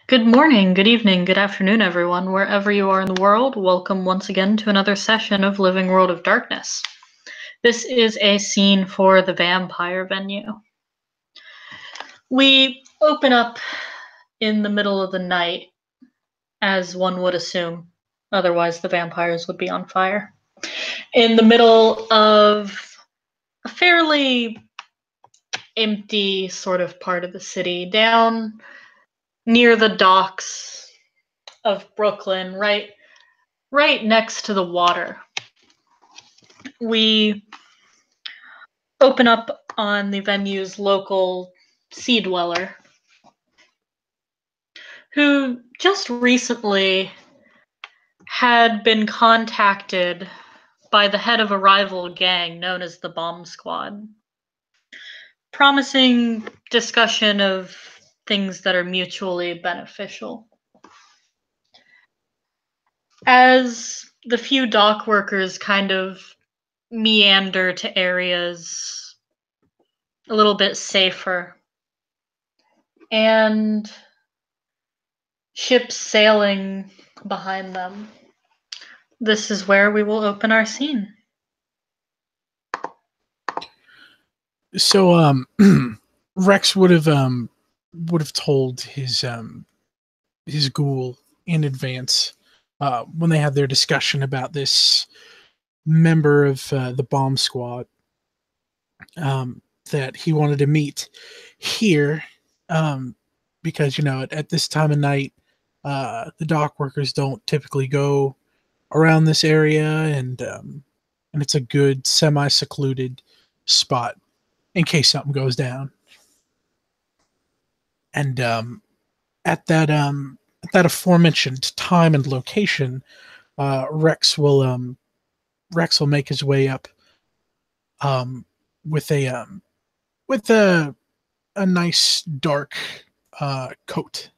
Good morning, good evening, good afternoon, everyone, wherever you are in the world. Welcome once again to another session of Living World of Darkness. This is a scene for the vampire venue. We open up in the middle of the night, as one would assume. Otherwise, the vampires would be on fire. In the middle of a fairly empty sort of part of the city, down near the docks of Brooklyn, right next to the water. We open up on the venue's local sea dweller, who just recently had been contacted by the head of a rival gang known as the Bomb Squad, promising discussion of things that are mutually beneficial. As the few dock workers kind of meander to areas a little bit safer, and ships sailing behind them, this is where we will open our scene. So, Rex would have told his ghoul in advance when they had their discussion about this member of the bomb squad that he wanted to meet here because at this time of night the dock workers don't typically go around this area, and it's a good semi-secluded spot in case something goes down. And at that aforementioned time and location, Rex will make his way up with a nice dark coat.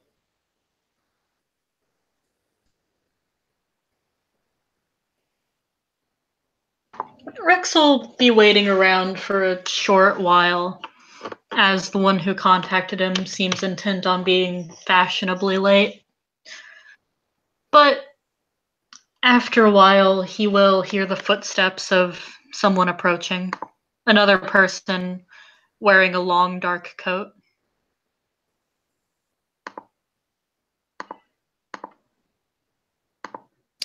Rex will be waiting around for a short while, as the one who contacted him seems intent on being fashionably late. But after a while, he will hear the footsteps of someone approaching, another person wearing a long dark coat.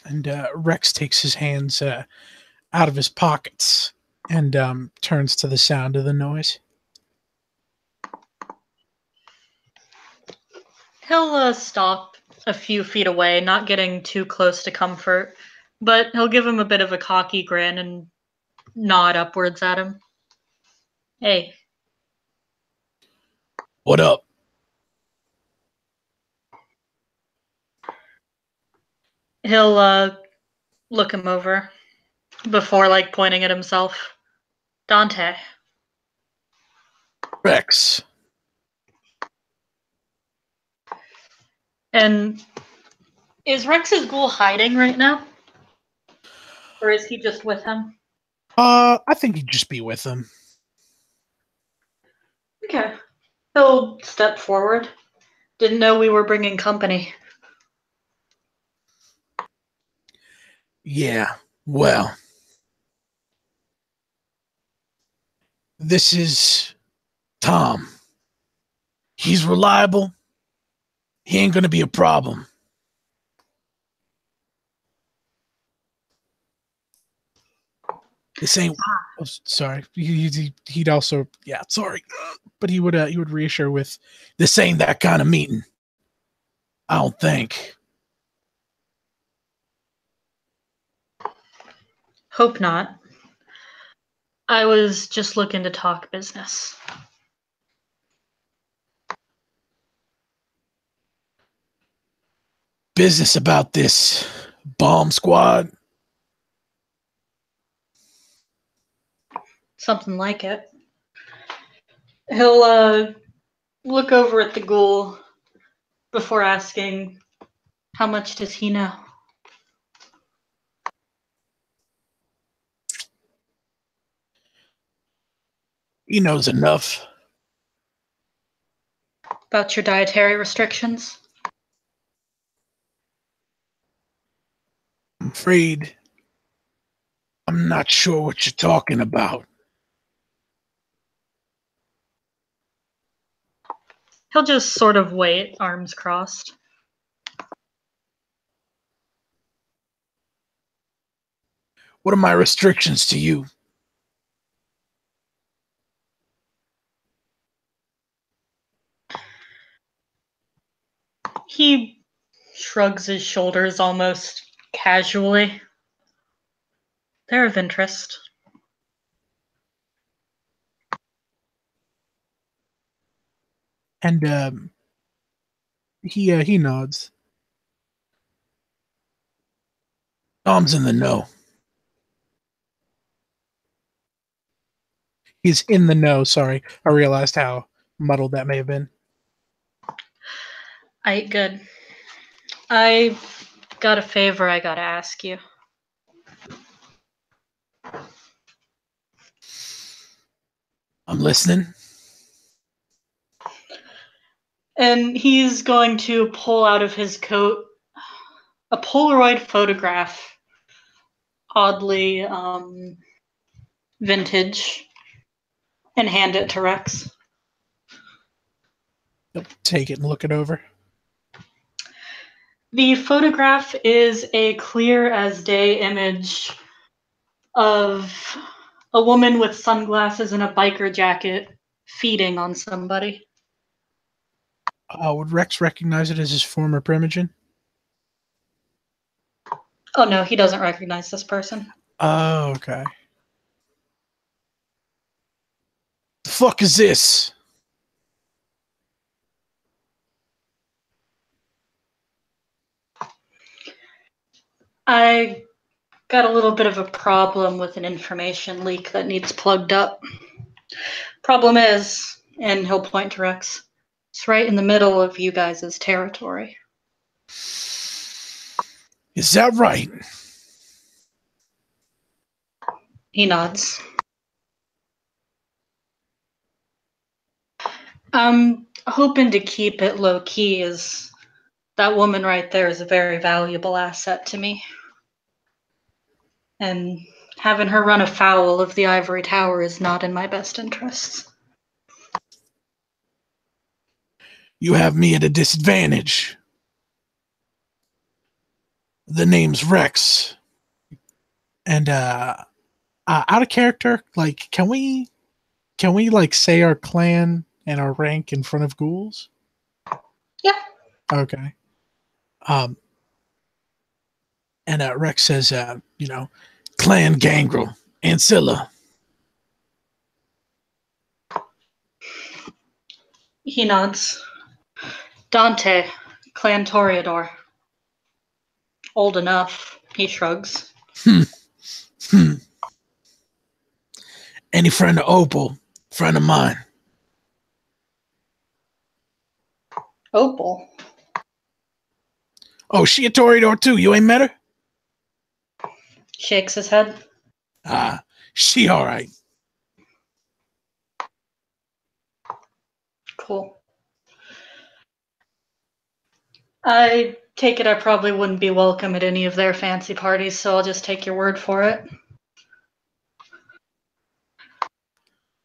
And Rex takes his hands out of his pockets and turns to the sound of the noise. He'll stop a few feet away, not getting too close to Comfort, but he'll give him a bit of a cocky grin and nod upwards at him. Hey. What up? He'll look him over before pointing at himself. Dante. Rex. And is Rex's ghoul hiding right now? Or is he just with him? I think he'd just be with him. Okay. He'll step forward. Didn't know we were bringing company. Yeah, well. This is Tom. He's reliable. He ain't gonna be a problem. This ain't. Oh, sorry. He'd also. Yeah, sorry. But he would reassure with, this ain't that kind of meeting. I don't think. Hope not. I was just looking to talk business. Business about this bomb squad? Something like it. He'll look over at the ghoul before asking, how much does he know? He knows enough. About your dietary restrictions? afraid I'm not sure what you're talking about. He'll just sort of wait, arms crossed. What are my restrictions to you? He shrugs his shoulders almost casually. They're of interest. And he nods. Tom's in the know. He's in the know. Sorry, I realized how muddled that may have been. Good. I got a favor I gotta ask you. I'm listening. And he's going to pull out of his coat a Polaroid photograph, oddly vintage, and hand it to Rex. Yep, take it and look it over. The photograph is a clear as day image of a woman with sunglasses and a biker jacket feeding on somebody. Would Rex recognize it as his former Primogen? Oh no, he doesn't recognize this person. Oh, okay. The fuck is this? I got a little bit of a problem with an information leak that needs plugged up. Problem is, and he'll point to Rex, it's right in the middle of you guys' territory. Is that right? He nods. I'm hoping to keep it low key, as that woman right there is a very valuable asset to me. And having her run afoul of the ivory tower is not in my best interests. You have me at a disadvantage. The name's Rex. And out of character, like, can we like say our clan and our rank in front of ghouls? Yeah. Okay. And Rex says, Clan Gangrel, Ancilla. He nods. Dante, Clan Toreador. Old enough, he shrugs. Any friend of Opal, friend of mine. Opal? Oh, she a Toreador too. You ain't met her? Shakes his head. She all right. Cool. I take it I probably wouldn't be welcome at any of their fancy parties, so I'll just take your word for it.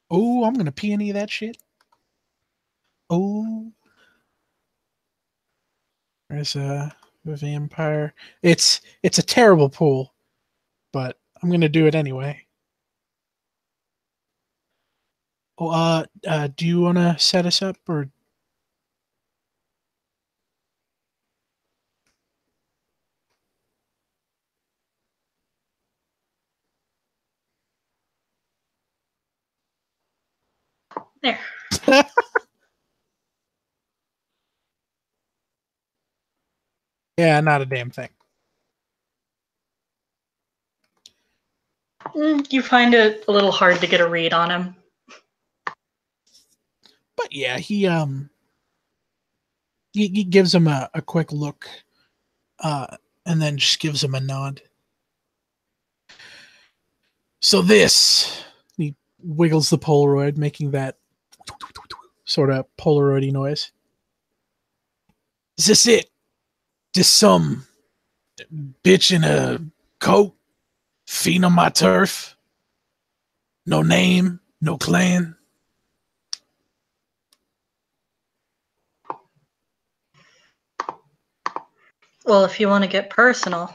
Oh, I'm gonna pee any of that shit. Oh, there's a vampire. It's a terrible pool, but I'm gonna do it anyway. Oh, do you want to set us up or? There. Yeah, not a damn thing. You find it a little hard to get a read on him. But yeah, he gives him a quick look, and then just gives him a nod. So this, he wiggles the Polaroid, making that sort of Polaroidy noise. Is this it? Just some bitch in a coat, feet on my turf. No name, no clan. Well, if you want to get personal,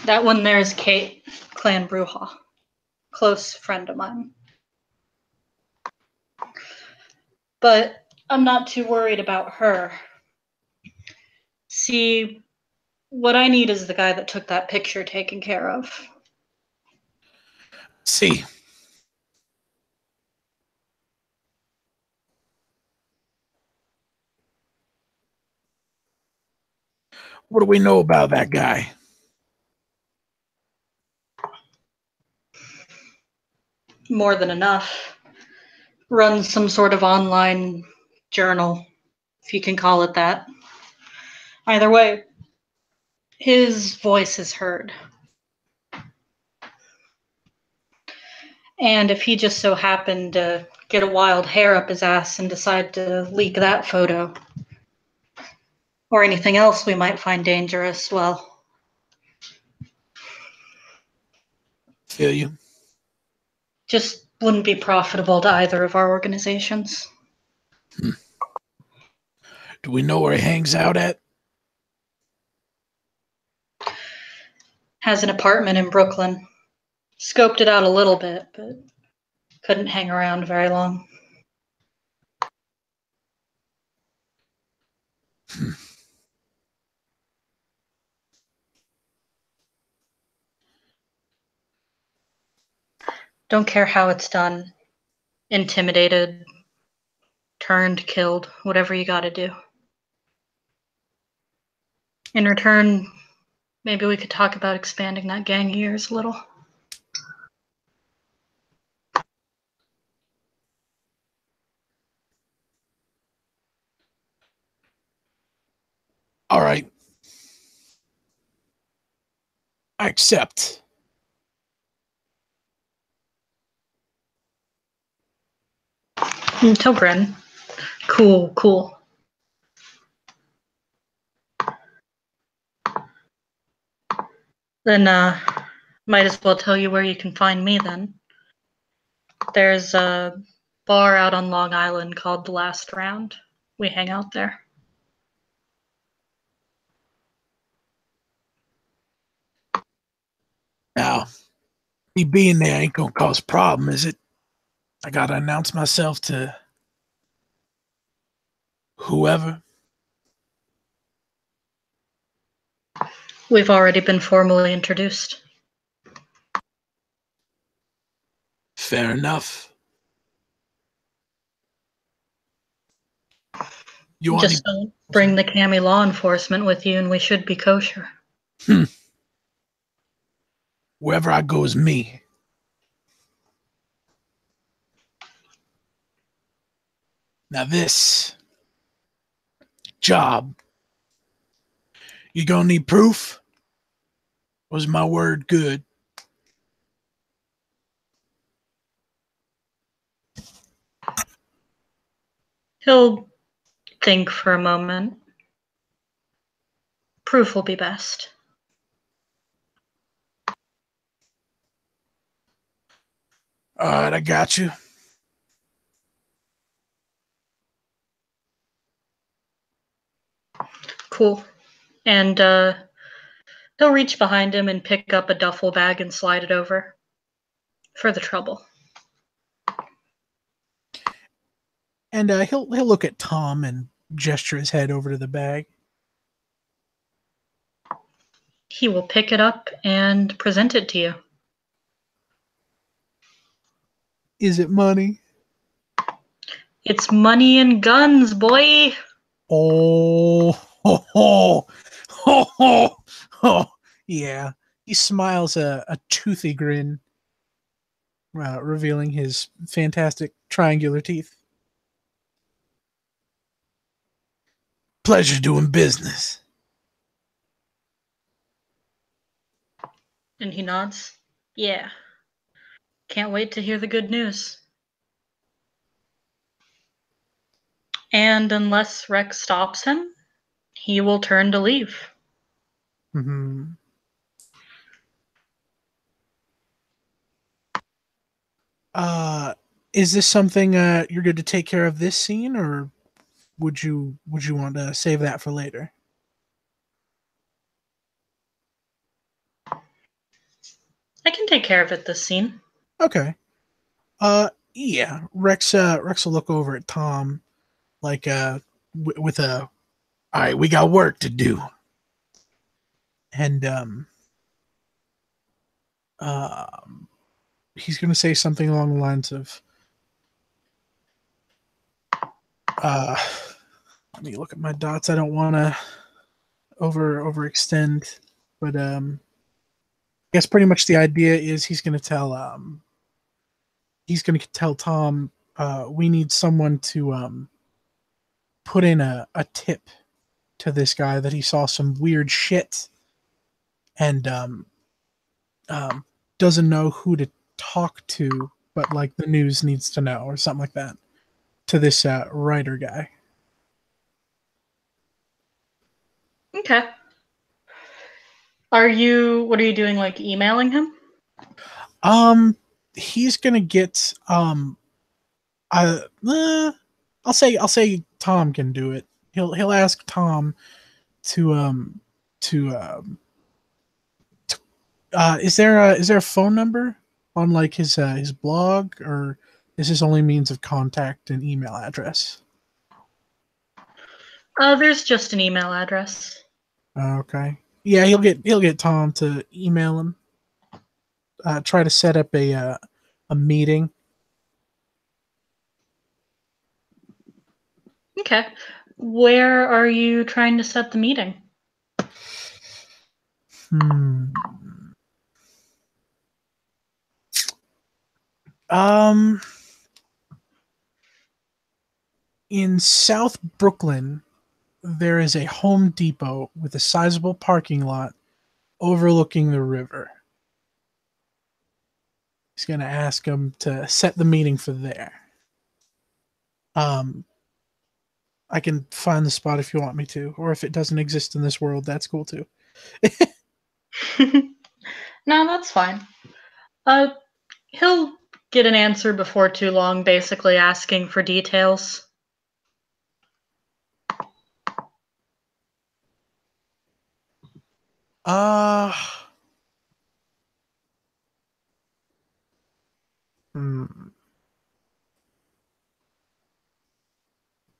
that one there is Kate, Clan Bruja. Close friend of mine. But I'm not too worried about her. See, what I need is the guy that took that picture taken care of. See. What do we know about that guy? More than enough. Runs some sort of online journal, if you can call it that. Either way, his voice is heard. And if he just so happened to get a wild hair up his ass and decide to leak that photo, or anything else we might find dangerous, well. Feel you. Just wouldn't be profitable to either of our organizations. Do we know where he hangs out at? Has an apartment in Brooklyn. Scoped it out a little bit, but couldn't hang around very long. Don't care how it's done. Intimidated, turned, killed, whatever you gotta do. In return, maybe we could talk about expanding that gang of yours a little. All right. I accept. Togren. Cool. Then, might as well tell you where you can find me then. There's a bar out on Long Island called The Last Round. We hang out there. Now, me being there ain't gonna cause a problem, is it? I gotta announce myself to whoever. We've already been formally introduced. Fair enough. You want Just don't bring the Cami law enforcement with you and we should be kosher. Wherever I go is me. Now this job, you gonna need proof? Was my word good? He'll think for a moment. Proof will be best. All right, I got you. Cool. And he'll reach behind him and pick up a duffel bag and slide it over. For the trouble. And he'll look at Tom and gesture his head over to the bag. He will pick it up and present it to you. Is it money? It's money and guns, boy. Oh, ho, ho, ho, ho, ho. Yeah. He smiles a toothy grin, revealing his fantastic triangular teeth. Pleasure doing business. And he nods. Yeah. Can't wait to hear the good news. And unless Rex stops him, he will turn to leave. Hmm. Uh, is this something you're good to take care of this scene, or would you want to save that for later? I can take care of it this scene. Okay. Yeah. Rex will look over at Tom like with a, all right, we got work to do, and um he's gonna say something along the lines of uh let me look at my dots. I don't want to overextend, but I guess pretty much the idea is he's gonna tell Tom we need someone to put in a tip to this guy that he saw some weird shit and um doesn't know who to talk to, but like the news needs to know or something like that to this writer guy. Okay. What are you doing, like emailing him? Um, he's gonna get I I'll say Tom can do it. He'll ask Tom to to is there a phone number on like his blog, or is his only means of contact an email address? There's just an email address. Okay. Yeah, he'll get Tom to email him. Try to set up a meeting. Okay. Where are you trying to set the meeting? Hmm. Um, in South Brooklyn, there is a Home Depot with a sizable parking lot overlooking the river. He's going to ask him to set the meeting for there. Um, I can find the spot if you want me to, or if it doesn't exist in this world, that's cool too. No, that's fine. Uh, he'll get an answer before too long, basically asking for details. Uh, hmm.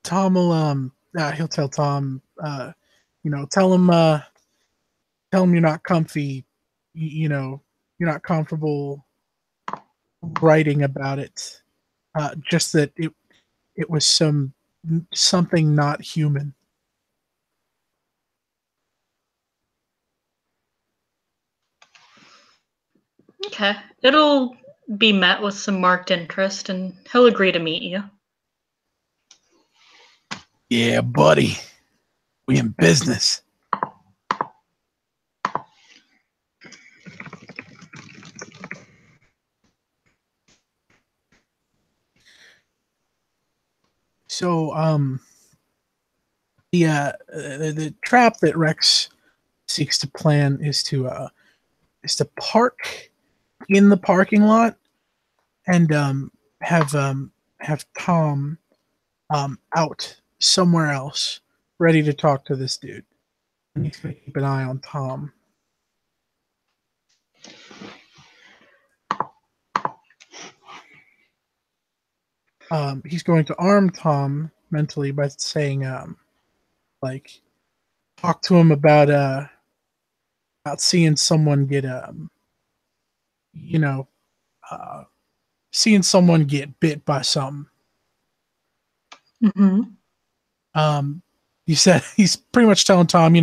Tom will he'll tell Tom tell him you're not comfy, you're not comfortable writing about it. Just that it was something not human. Okay. It'll be met with some marked interest, and he'll agree to meet you. Yeah, buddy, we in business. So the trap that Rex seeks to plan is to park in the parking lot and have Tom out somewhere else ready to talk to this dude. And he's gonna keep an eye on Tom. He's going to arm Tom mentally by saying like talk to him about seeing someone get you know uh seeing someone get bit by something. Mm-hmm. Um, he said he's pretty much telling Tom,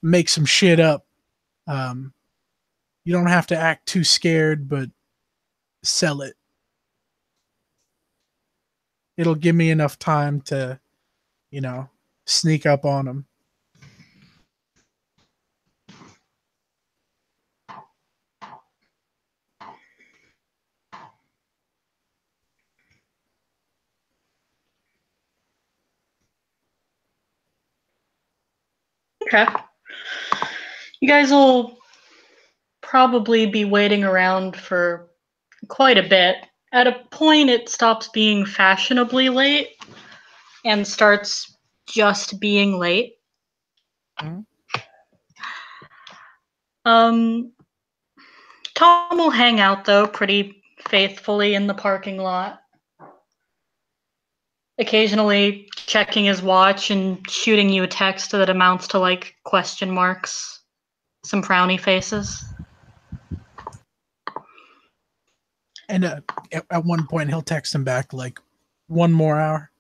make some shit up. Um, you don't have to act too scared, but sell it. It'll give me enough time to, you know, sneak up on him. Okay. You guys will probably be waiting around for quite a bit. At a point, it stops being fashionably late and starts just being late. Mhm. Tom will hang out, though, pretty faithfully in the parking lot, occasionally checking his watch and shooting you a text that amounts to, like, question marks, some frowny faces. And at one point, he'll text him back, like, 1 more hour.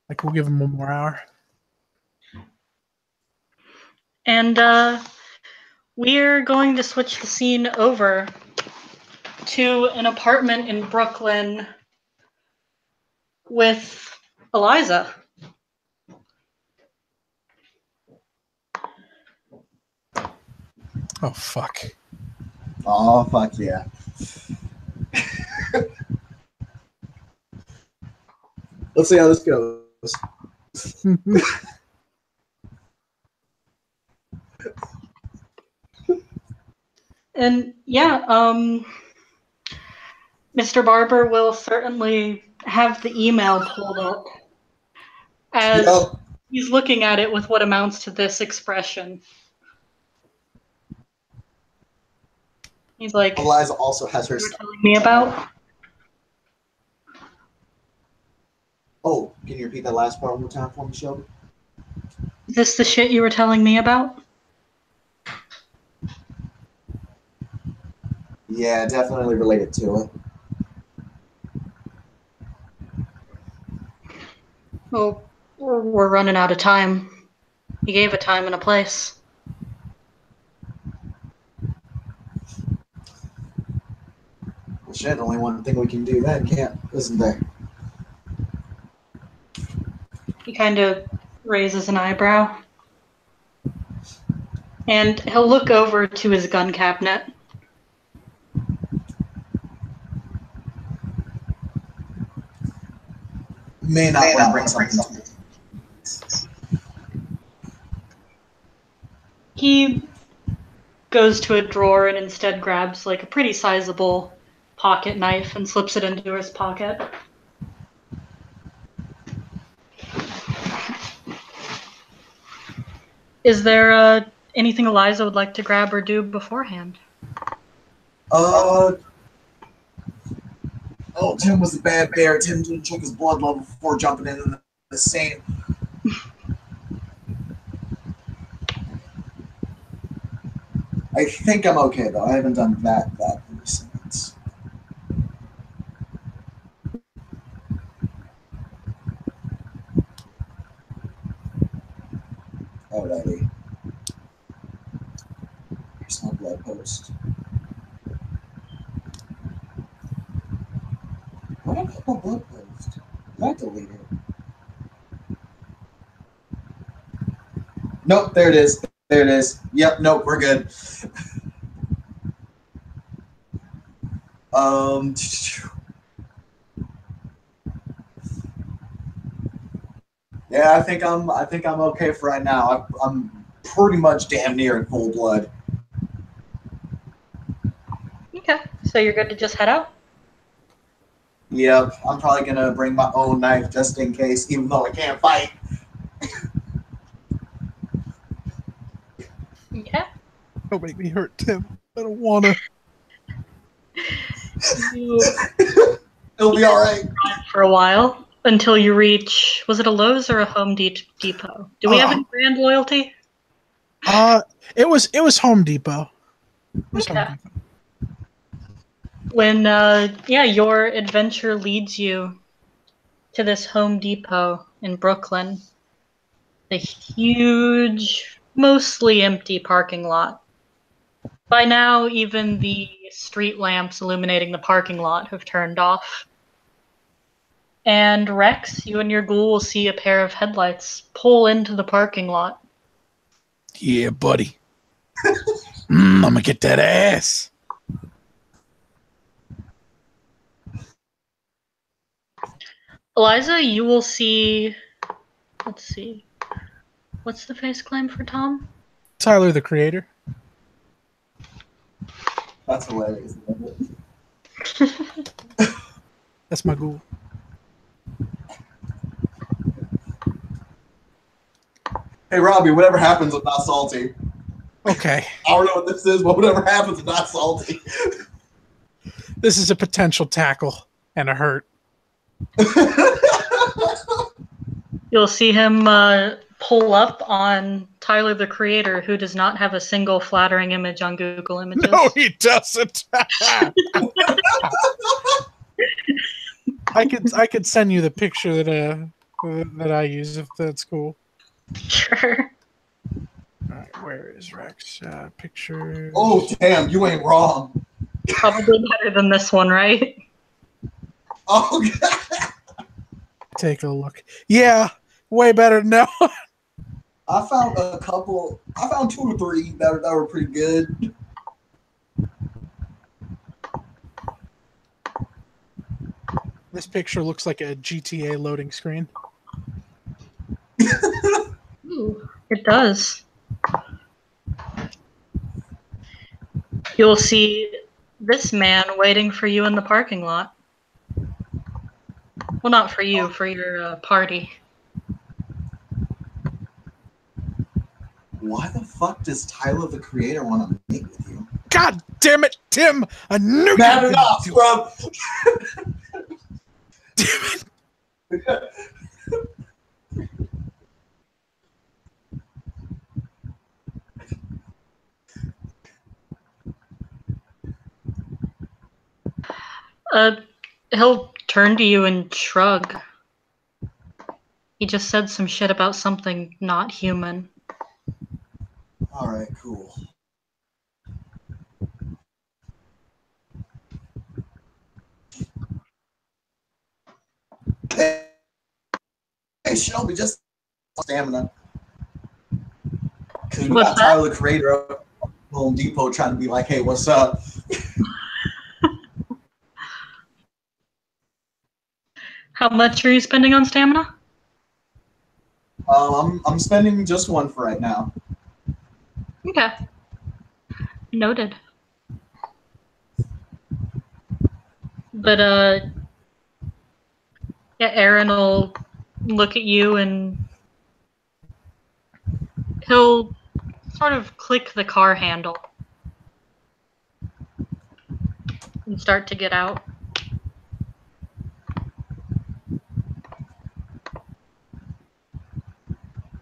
Like, we'll give him 1 more hour. And we're going to switch the scene over to an apartment in Brooklyn with Eliza. Oh, fuck. Oh, fuck yeah. Let's see how this goes. And yeah, Mr. Barber will certainly have the email pulled up as Yep. he's looking at it with what amounts to this expression. He's like, Eliza also has her. you were telling me about? Oh, can you repeat that last part one more time for me, Shelby? Is this the shit you were telling me about? Yeah, definitely related to it. Well, we're running out of time. He gave a time and a place. Well, shit, only one thing we can do then, isn't there? He kind of raises an eyebrow. And he'll look over to his gun cabinet. May not want to bring something. He goes to a drawer and instead grabs like a pretty sizable pocket knife and slips it into his pocket. Is there anything Eliza would like to grab or do beforehand? Oh, Tim was a bad bear. Tim didn't check his blood level before jumping into the scene. I think I'm okay though. I haven't done that since. Alrighty. Here's my blood post. What did I put my blood post? Did I delete it? Nope, there it is. There it is. Yep, nope, we're good. Yeah, I think I'm okay for right now. I'm pretty much damn near in full blood. Okay, so you're good to just head out? Yep, I'm probably gonna bring my own knife just in case, even though I can't fight. Yeah. Don't make me hurt, Tim. I don't wanna. It'll be all right. For a while until you reach, was it a Lowe's or a Home Depot? Do we have any brand loyalty? It was Home Depot. It was Okay. Home Depot. When your adventure leads you to this Home Depot in Brooklyn, the huge, mostly empty parking lot. By now, even the street lamps illuminating the parking lot have turned off. And Rex, you and your ghoul will see a pair of headlights pull into the parking lot. Yeah, buddy. I'm gonna get that ass. Eliza, you will see. Let's see. What's the face claim for Tom? Tyler, the Creator. That's hilarious. That's my goal. Hey, Robbie, whatever happens, I'm not salty. Okay. I don't know what this is, but whatever happens, I'm not salty. This is a potential tackle and a hurt. You'll see him pull up on Tyler the Creator, who does not have a single flattering image on Google Images. No, he doesn't. I could send you the picture that I use if that's cool. Sure. All right, where is Rex? Picture. Oh, damn, you ain't wrong. Probably better than this one, right? Oh, God. Take a look. Yeah, way better than that one. I found a couple. I found 2 or 3 that were pretty good. This picture looks like a GTA loading screen. Ooh, it does. You'll see this man waiting for you in the parking lot. Well, not for you, for your party. Why the fuck does Tyler the Creator want to meet with you? God damn it, Tim! I knew Bad you were enough, gonna do bro. it. Damn it! He'll turn to you and shrug. He just said some shit about something not human. All right, cool. Hey, Shelby, just stamina. Because we got Tyler the Creator up at Home Depot trying to be like, hey, what's up? How much are you spending on stamina? I'm spending just 1 for right now. Okay. Noted. But yeah, Aaron will look at you and he'll sort of click the car handle and start to get out.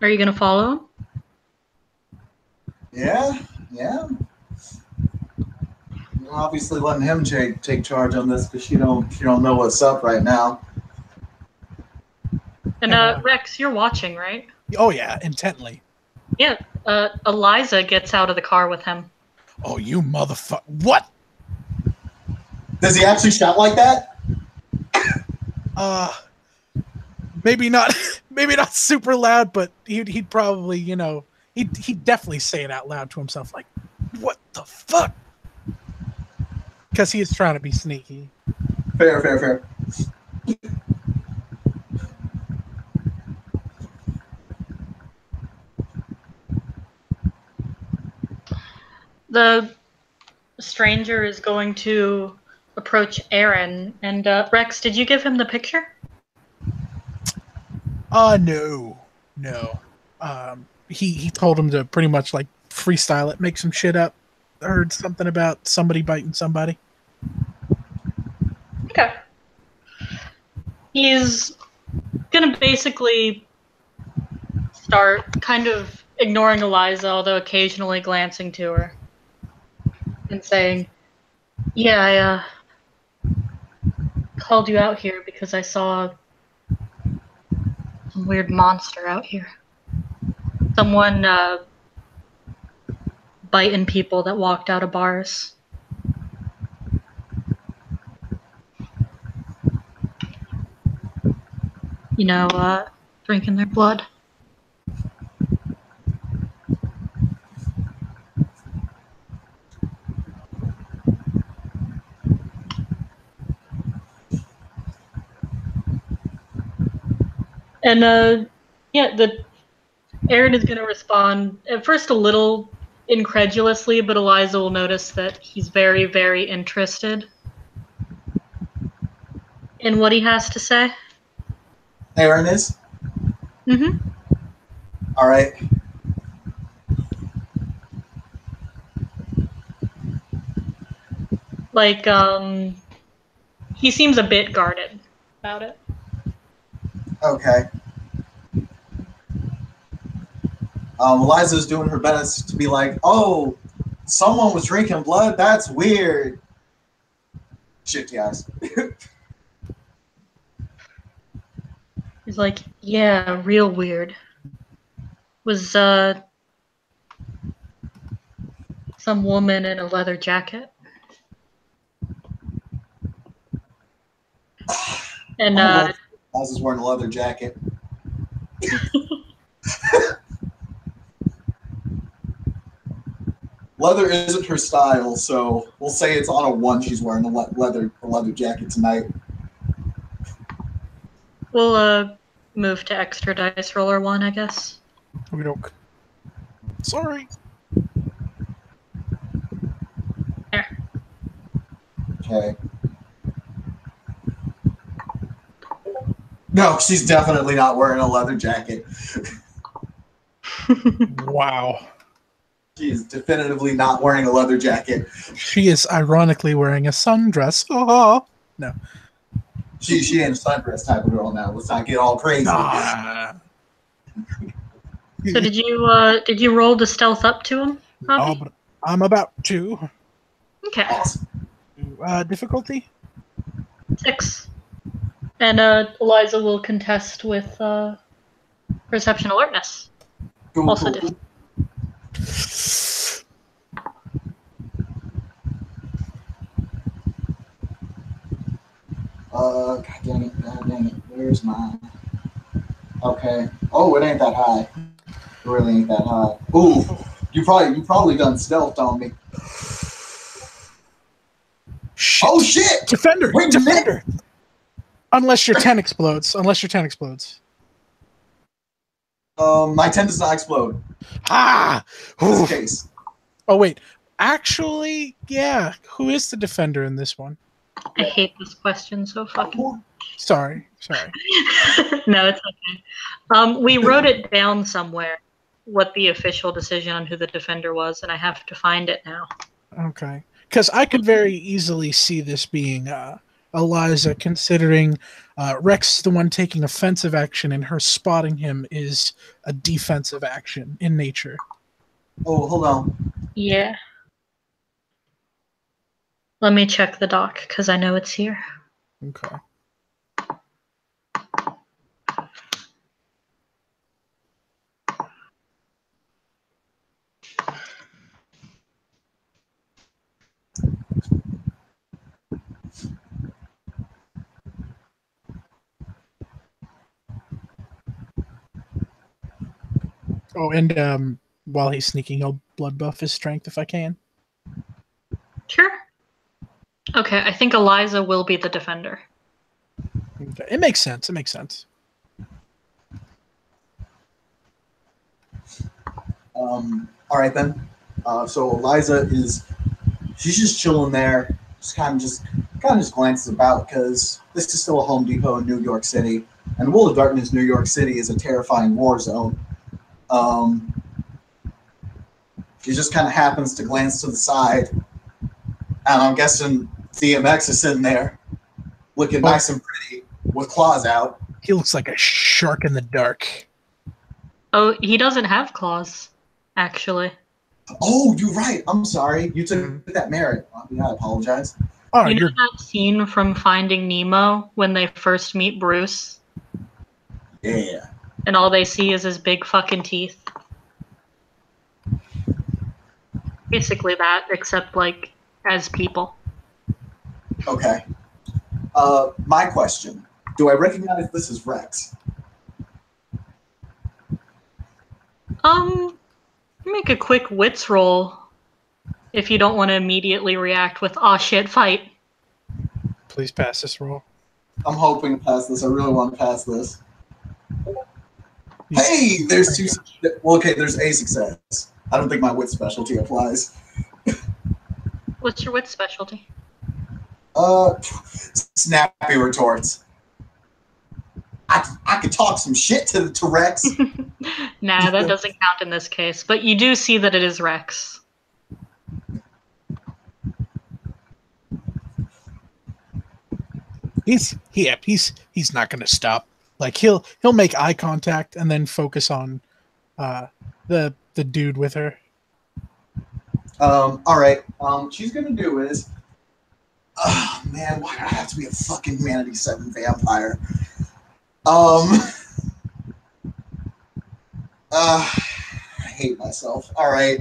Are you gonna follow him? Yeah. You're obviously letting him take charge on this because she don't know what's up right now. And Rex, you're watching, right? Oh yeah, intently. Yeah. Eliza gets out of the car with him. Oh, you motherfucker! What? Does he actually shout like that? Maybe not super loud, but he'd probably, he'd definitely say it out loud to himself, like, "What the fuck?" Because he is trying to be sneaky. Fair. The stranger is going to approach Aaron. And Rex, did you give him the picture? No. He told him to pretty much like freestyle it, make some shit up. I heard something about somebody biting somebody. Okay. He's gonna basically start kind of ignoring Eliza, although occasionally glancing to her and saying, yeah, I called you out here because I saw some weird monster out here. Someone biting people that walked out of bars. Drinking their blood. And Aaron is going to respond at first a little incredulously, but Eliza will notice that he's very, very interested in what he has to say. Aaron is? Mm-hmm. All right. Like, he seems a bit guarded about it. Okay. Eliza's doing her best to be like, oh, someone was drinking blood? That's weird. Shifty eyes. He's like, yeah, real weird. Was, some woman in a leather jacket. And, Eliza's wearing a leather jacket. Leather isn't her style, so we'll say it's on a one. She's wearing a leather jacket tonight. we'll, move to extra dice roller 1, I guess. Okey-doke. Sorry. There. Okay. No, she's definitely not wearing a leather jacket. Wow. She's definitively not wearing a leather jacket. She is ironically wearing a sundress. Oh no. She ain't a sundress type of girl now. Let's not get all crazy. Ah. So did you roll to stealth up to him, Oh, Bobby? but I'm about to. Okay. Awesome. Difficulty? 6. And Eliza will contest with perception alertness. Cool, Also cool. God dang it. Where's mine? Okay. Oh, it ain't that high. It really ain't that high. Ooh, you probably done stealth on me. Shit. Oh shit! Defender! Wait, Defender! Unless your 10 explodes. My 10 does not explode. Ah! In Oof. this case. Oh, wait. Actually, yeah. Who is the defender in this one? I hate this question so fucking. Sorry. No, it's okay. We wrote it down somewhere, what the official decision on who the defender was, and I have to find it now. Okay. Because I could very easily see this being Eliza, considering Rex, the one taking offensive action, and her spotting him is a defensive action in nature. Oh, hold on. Yeah. Let me check the doc, because I know it's here. Okay. Oh, and while he's sneaking, I'll blood buff his strength if I can. Sure. Okay, I think Eliza will be the defender. Okay. It makes sense. All right then. So Eliza she's just chilling there, just kind of glances about because this is still a Home Depot in New York City, and World of Darkness, New York City is a terrifying war zone. She just kind of happens to glance to the side, and I'm guessing DMX is sitting there, looking nice and pretty with claws out. He looks like a shark in the dark. Oh, he doesn't have claws, actually. Oh, you're right. I'm sorry. You took that merit. I apologize. Oh, You know that scene from Finding Nemo when they first meet Bruce? Yeah. And all they see is his big fucking teeth? Basically that, except, like, as people. Okay. My question. Do I recognize this as Rex? Make a quick wits roll if you don't want to immediately react with, aw shit, fight. Please pass this roll. I'm hoping to pass this. I really want to pass this. Hey, there's two. Well, okay, there's a success. I don't think my wit specialty applies. What's your wit specialty? Snappy retorts. I could talk some shit to Rex. Nah, that doesn't count in this case. But you do see that it is Rex. He's not gonna stop. Like he'll make eye contact and then focus on the dude with her. All right. What she's gonna do is, oh man, why do I have to be a fucking Humanity 7 vampire? I hate myself. All right.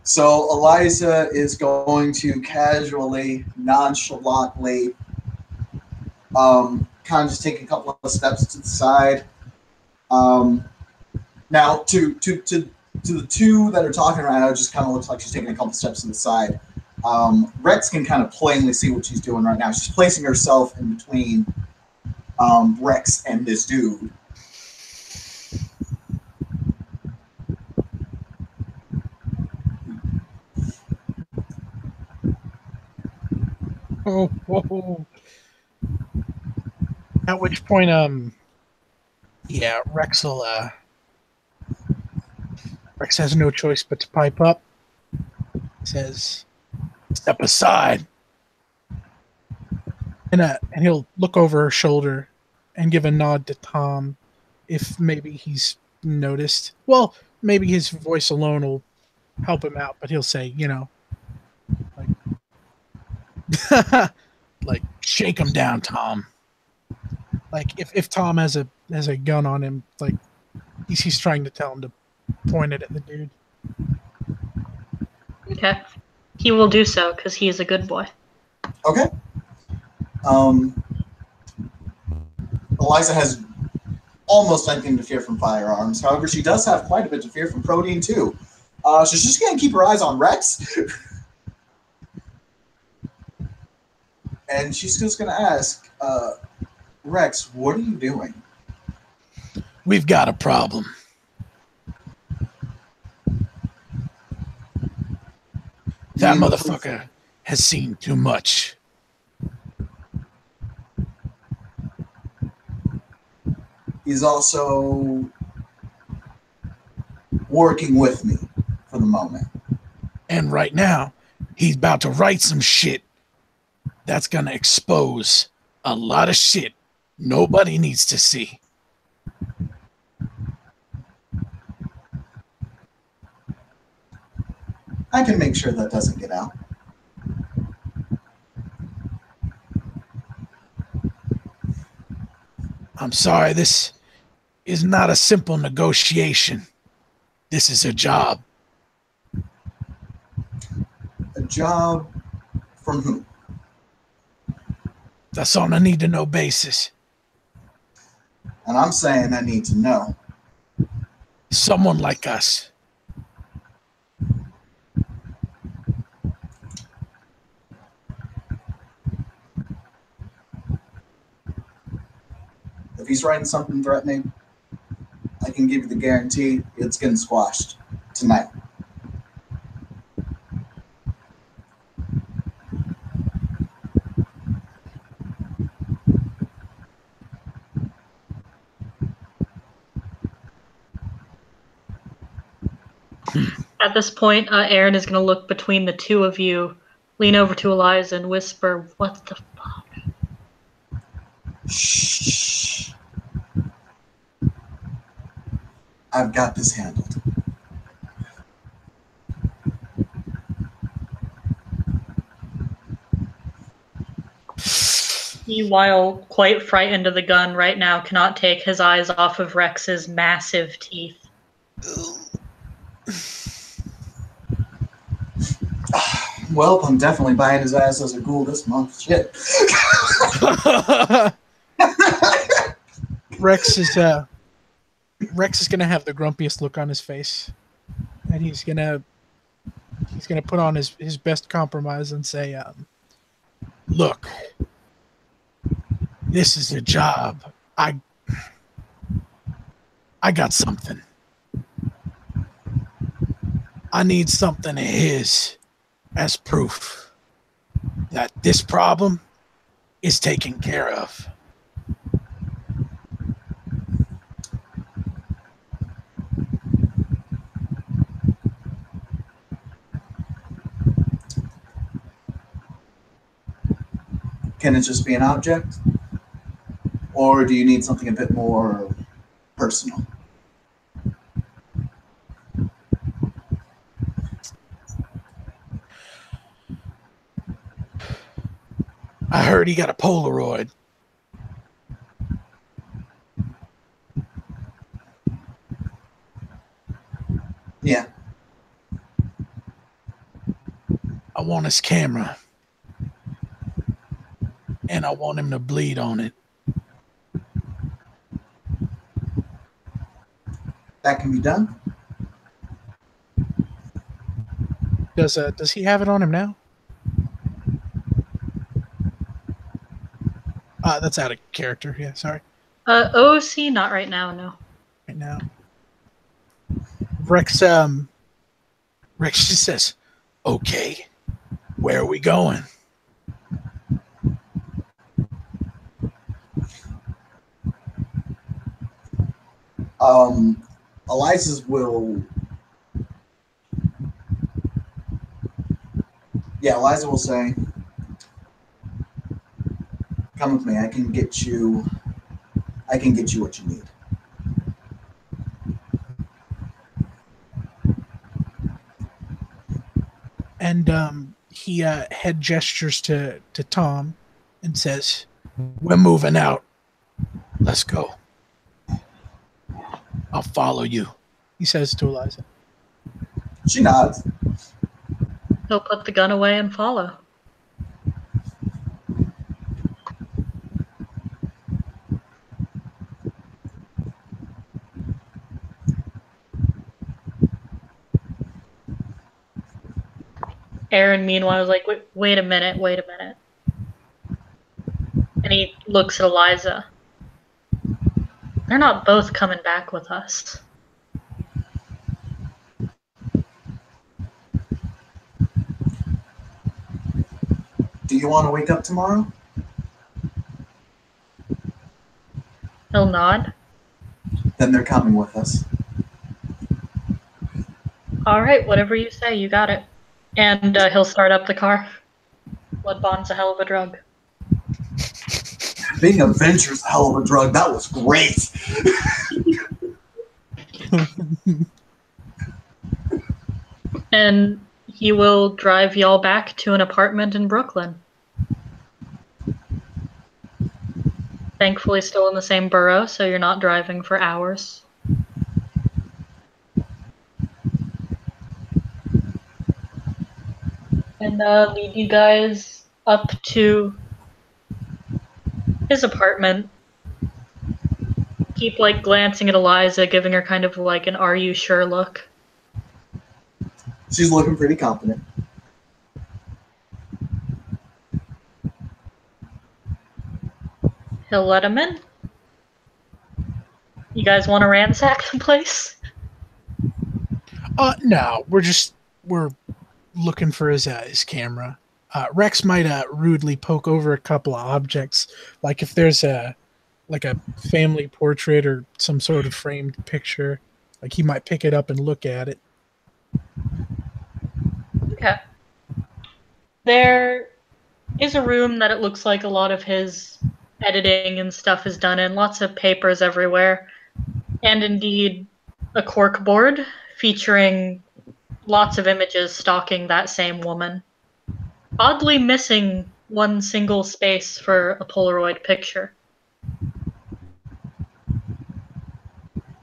So Eliza is going to casually, nonchalantly, kind of just take a couple of steps to the side. Now, to the two that are talking right now, it just kind of looks like she's taking a couple steps to the side. Rex can kind of plainly see what she's doing right now. She's placing herself in between Rex and this dude. Oh. At which point, Rex will, Rex has no choice but to pipe up. Says, "Step aside," and he'll look over her shoulder and give a nod to Tom, if maybe he's noticed. Well, maybe his voice alone will help him out, but he'll say, like shake him down, Tom. Like if Tom has a gun on him, like he's trying to tell him to point it at the dude. Okay. He will do so because he is a good boy. Okay. Eliza has almost nothing to fear from firearms. However, she does have quite a bit to fear from protein too. So she's just gonna keep her eyes on Rex. And she's just gonna ask, Rex, what are you doing? We've got a problem. That motherfucker has seen too much. He's also working with me for the moment. And right now, he's about to write some shit that's gonna expose a lot of shit nobody needs to see. I can make sure that doesn't get out. I'm sorry, this is not a simple negotiation. This is a job. A job from whom? That's on a need-to-know basis. And I'm saying I need to know. Someone like us. If he's writing something threatening, I can give you the guarantee it's getting squashed tonight. At this point, Aaron is going to look between the two of you, lean over to Eliza and whisper, "What the fuck?" Shh. I've got this handled. He, while quite frightened of the gun right now, cannot take his eyes off of Rex's massive teeth. Well, I'm definitely buying his ass as a ghoul this month. Shit. Rex is gonna have the grumpiest look on his face, and he's gonna put on his best compromise and say, "Look, this is a job. I got something." I need something of his as proof that this problem is taken care of. Can it just be an object? Or do you need something a bit more personal? I heard he got a Polaroid. Yeah. I want his camera. And I want him to bleed on it. That can be done. Does he have it on him now? That's out of character. Yeah, sorry. OC, not right now, no. Right now. Rex just says, okay, where are we going? Eliza's will... Yeah, Eliza will say, come with me, I can get you what you need. And he head gestures to Tom and says, we're moving out. Let's go. I'll follow you, he says to Eliza. She nods. He'll put the gun away and follow. Aaron, meanwhile, is like, wait a minute. And he looks at Eliza. They're not both coming back with us. Do you want to wake up tomorrow? He'll nod. Then they're coming with us. All right, whatever you say, you got it. And he'll start up the car. Blood bond's a hell of a drug. Being a venture's a hell of a drug. That was great. And he will drive y'all back to an apartment in Brooklyn. Thankfully still in the same borough, so you're not driving for hours. And lead you guys up to his apartment. Keep like glancing at Eliza, giving her kind of like an "Are you sure?" look. She's looking pretty confident. He'll let him in. You guys want to ransack the place? No, we're looking for his camera. Rex might rudely poke over a couple of objects, like if there's a family portrait or some sort of framed picture, like he might pick it up and look at it. Okay. There is a room that it looks like a lot of his editing and stuff is done in. Lots of papers everywhere. And indeed, a cork board featuring lots of images stalking that same woman. Oddly missing one single space for a Polaroid picture.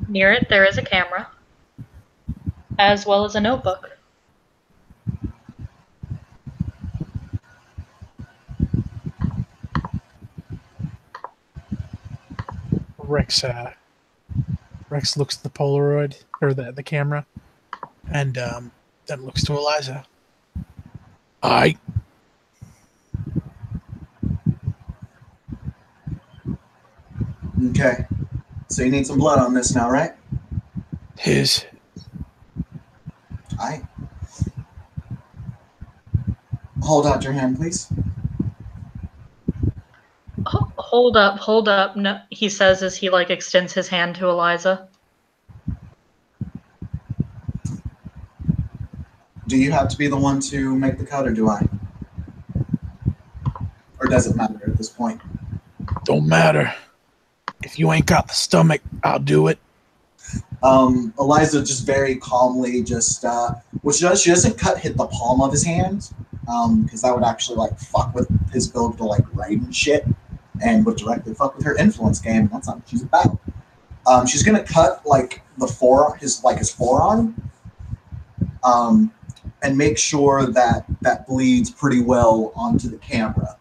Near it, there is a camera, as well as a notebook. Rex looks at the Polaroid, or the camera, and then looks to Eliza. Aye. Okay. So you need some blood on this now, right? His. Aye. Hold out your hand, please. Hold up. No, he says as he like extends his hand to Eliza. Do you have to be the one to make the cut, or do I? Or does it matter at this point? Don't matter. If you ain't got the stomach, I'll do it. Eliza just very calmly she doesn't hit the palm of his hand, because that would actually like fuck with his ability to like write and shit, and would directly fuck with her influence game. That's not what she's about. She's gonna cut like his forearm, and make sure that bleeds pretty well onto the camera.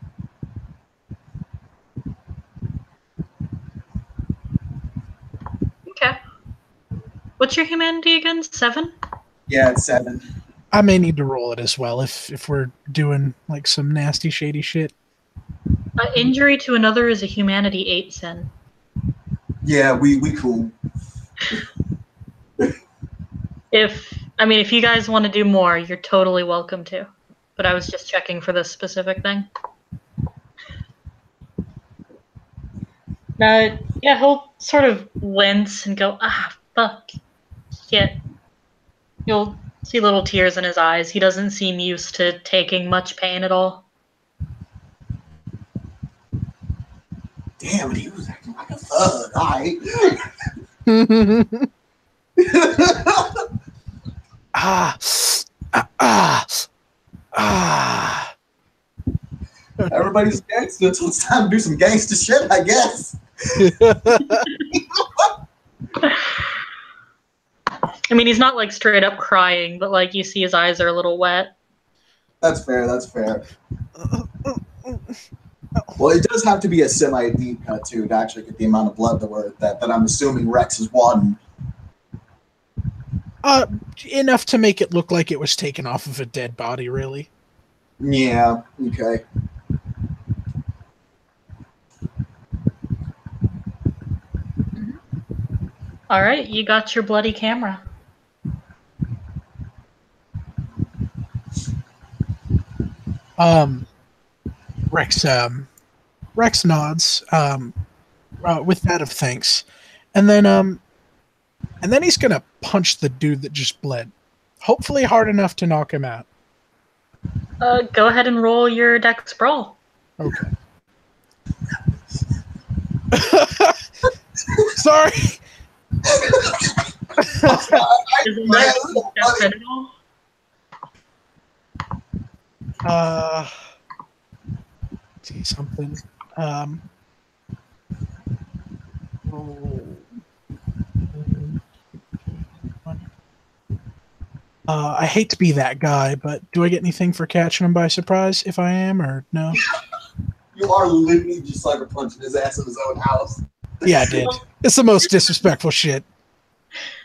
Okay. What's your humanity again? 7? Yeah, it's 7. I may need to roll it as well if we're doing like some nasty, shady shit. Injury to another is a humanity 8 sin. Yeah, we cool. If you guys want to do more, you're totally welcome to. But I was just checking for this specific thing. Yeah, he'll sort of wince and go, fuck. Shit. You'll see little tears in his eyes. He doesn't seem used to taking much pain at all. Damn, he was acting like a thug. Everybody's gangster until it's time to do some gangster shit, I guess. I mean, he's not like straight up crying, but like you see his eyes are a little wet. That's fair. Well, it does have to be a semi-deep cut too to actually get the amount of blood that I'm assuming Rex is wanting. Enough to make it look like it was taken off of a dead body, really. Yeah, okay. All right, you got your bloody camera. Rex nods with that of thanks, and then he's gonna punch the dude that just bled, hopefully hard enough to knock him out. Go ahead and roll your dex brawl. Okay. Sorry. Isn't that critical? See something. I hate to be that guy, but do I get anything for catching him by surprise if I am, or no? You are literally just like punching his ass in his own house. Yeah, I did. It's the most disrespectful shit.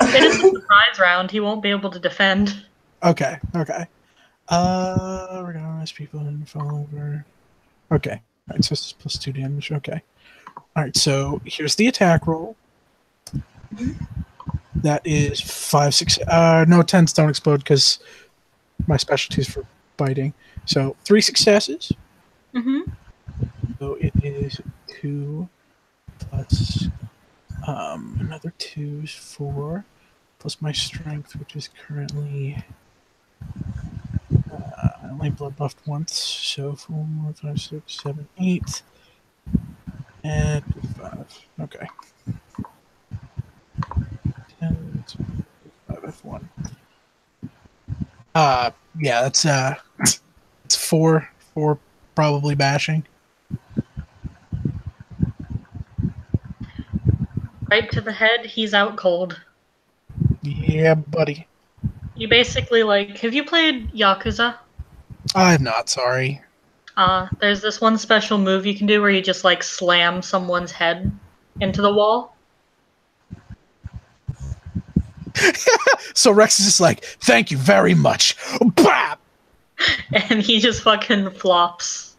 It is a surprise round. He won't be able to defend. Okay. Regardless, people didn't fall over. Okay. All right, so this is plus 2 damage. Okay. All right, so here's the attack roll. That is 5, 6. No, 10s don't explode because my specialty is for biting. So 3 successes. Mm-hmm. So it is 2 plus another 2 is 4 plus my strength, which is currently I only blood buffed once, so 4 more 5, 6, 7, 8, and 5. Okay. 10, 5, F1. Yeah, that's it's 4 probably bashing. Right to the head, he's out cold. Yeah, buddy. You basically have you played Yakuza? I have not, sorry. There's this one special move you can do where you just slam someone's head into the wall. So Rex is just like, thank you very much. Bap! And he just fucking flops.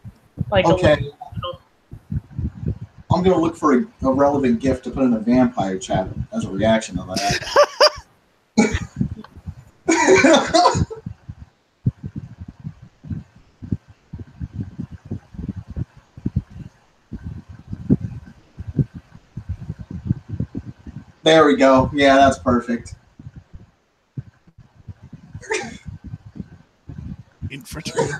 Okay. I'm going to look for a relevant gift to put in a vampire chat as a reaction to that. There we go. Yeah, that's perfect. Infiltrate.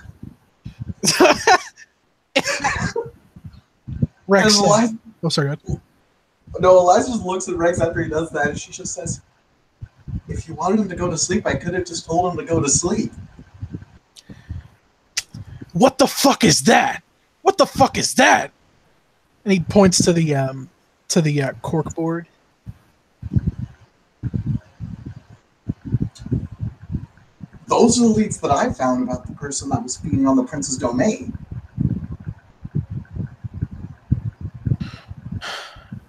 Rex. Eliza, Oh, sorry. Go ahead. no, Eliza just looks at Rex after he does that, and she just says, "If you wanted him to go to sleep, I could have just told him to go to sleep." What the fuck is that? What the fuck is that? And he points to the cork board. Those are the leads that I found about the person that was feeding on the prince's domain.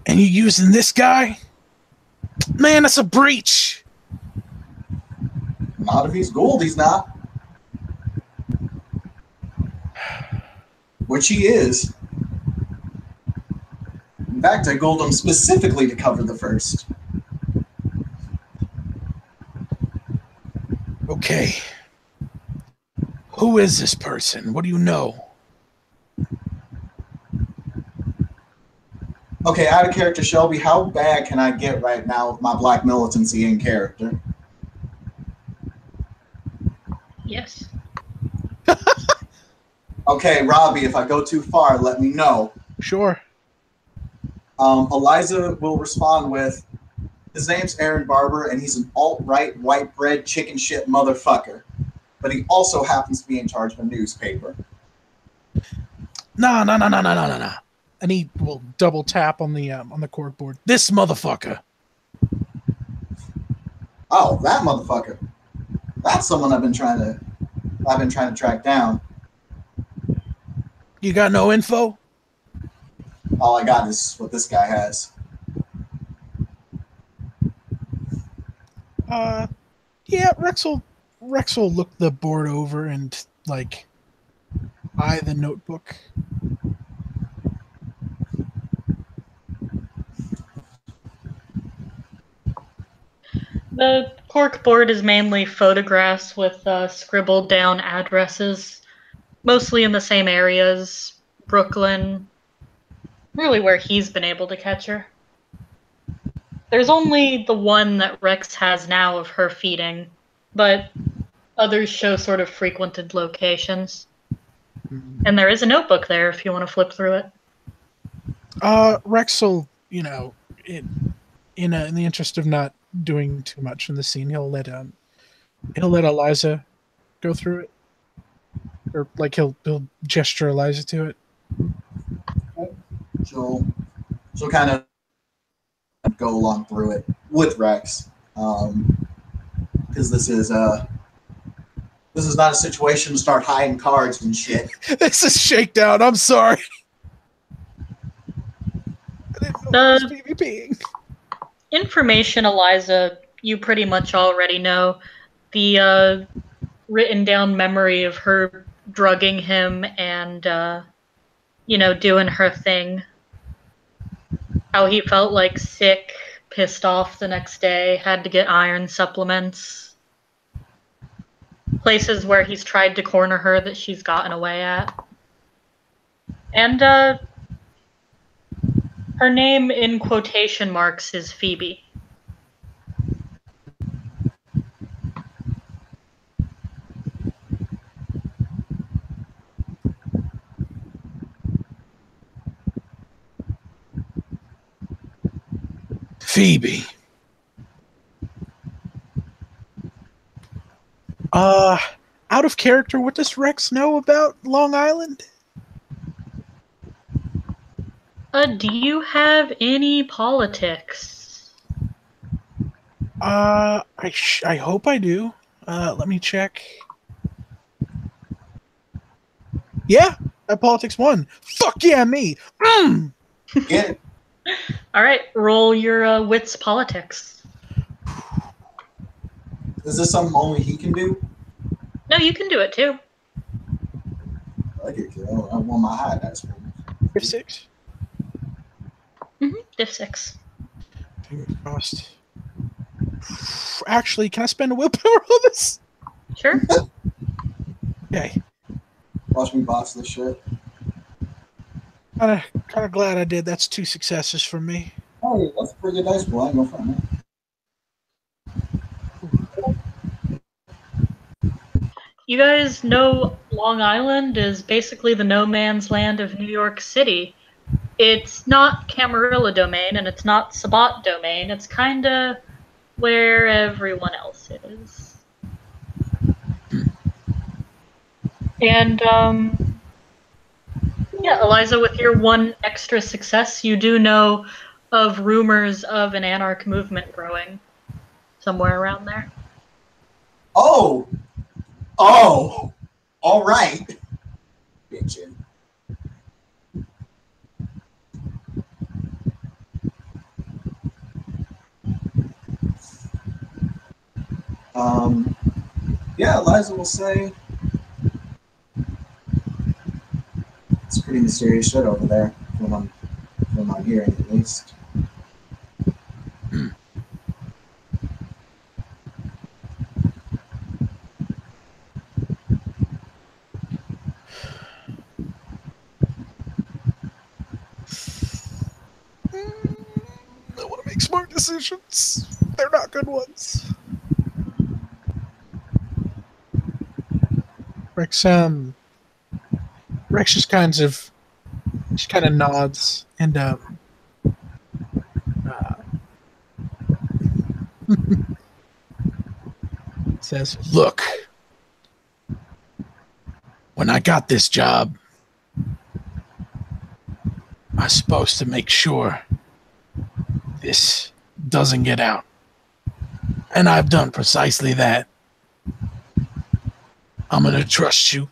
And you using this guy? Man, that's a breach. Not if he's gold, he's not. Which he is. In fact, I gold him specifically to cover the first. Okay. Who is this person? What do you know? Okay, out of character, Shelby, how bad can I get right now with my black militancy in character? Yes. Okay, Robbie, if I go too far, let me know. Sure. Eliza will respond with, his name's Aaron Barber, and he's an alt-right, white bread, chicken shit motherfucker. But he also happens to be in charge of a newspaper. No. And he will double tap on the cork board. This motherfucker. Oh, that motherfucker. That's someone I've been trying to track down. You got no info? All I got is what this guy has. Yeah, Rex will look the board over and like eye the notebook. The cork board is mainly photographs with scribbled down addresses, mostly in the same areas, Brooklyn, really where he's been able to catch her. There's only the one that Rex has now of her feeding, but others show sort of frequented locations. And there is a notebook there if you want to flip through it. Rex will, in the interest of not doing too much in the scene, he'll let Eliza go through it, or like he'll gesture Eliza to it. She'll kind of go along through it with Rex, because this is not a situation to start hiding cards and shit. This is shakedown. I'm sorry. I didn't know it was PvPing. Information, Eliza, you pretty much already know. The written down memory of her drugging him and, doing her thing. How he felt like sick, pissed off the next day, had to get iron supplements. Places where he's tried to corner her that she's gotten away at. And, her name in quotation marks is Phoebe. Phoebe. Out of character, what does Rex know about Long Island? Do you have any politics? I hope I do. Let me check. Yeah, politics 1. Fuck yeah, me. Get it? All right, roll your wits politics. Is this something only he can do? No, you can do it too. I like it. I want my high dice. Diff 6. Diff 6. Fingers crossed. Actually, can I spend a willpower on this? Sure. Okay. Watch me boss this shit. Kind of glad I did. That's 2 successes from me. Oh, that's a pretty good dice roll. I go for it, man. You guys know Long Island is basically the no man's land of New York City. It's not Camarilla domain and it's not Sabat domain. It's kind of where everyone else is. And, yeah, Eliza, with your one extra success, you do know of rumors of an anarch movement growing somewhere around there. Oh, all right. Bitchin'. Yeah, Eliza will say it's pretty mysterious shit over there, from what I'm hearing at least. I want to make smart decisions. They're not good ones. Rex just kind of nods and says, "Look, when I got this job, I was supposed to make sure this doesn't get out. And I've done precisely that. I'm going to trust you.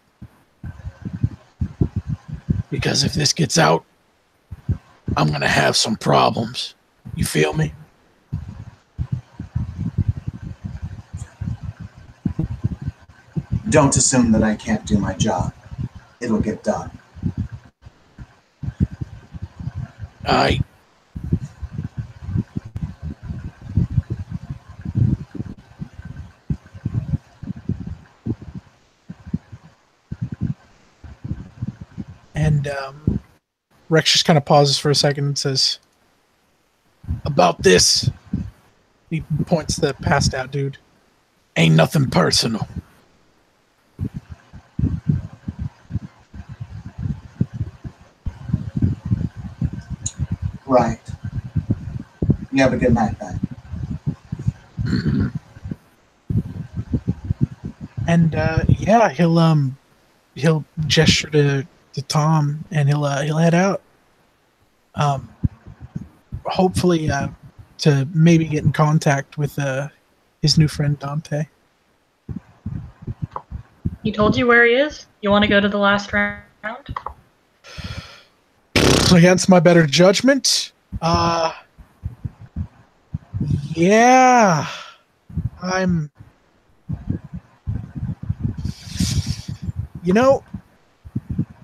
Because if this gets out, I'm going to have some problems. You feel me?" Don't assume that I can't do my job. It'll get done. And Rex just kind of pauses for a second and says, "About this," he points to the passed out dude, "ain't nothing personal. Right. You have a good night then." Mm-hmm. And yeah, he'll gesture to Tom and he'll head out. Hopefully to maybe get in contact with his new friend Dante. He told you where he is? You want to go to the last round? Against my better judgment, yeah, I'm.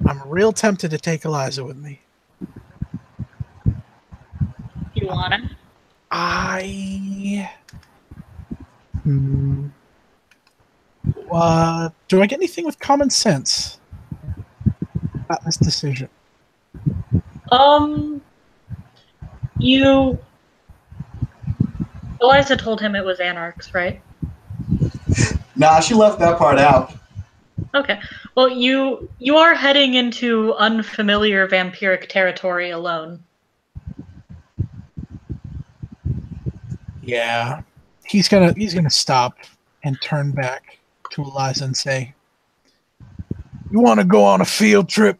I'm real tempted to take Eliza with me. You wanna? Do I get anything with common sense about this decision? Eliza told him it was anarchs, right? Nah, she left that part out. Okay. Well, you are heading into unfamiliar vampiric territory alone. Yeah. He's gonna stop and turn back to Eliza and say, "You want to go on a field trip?"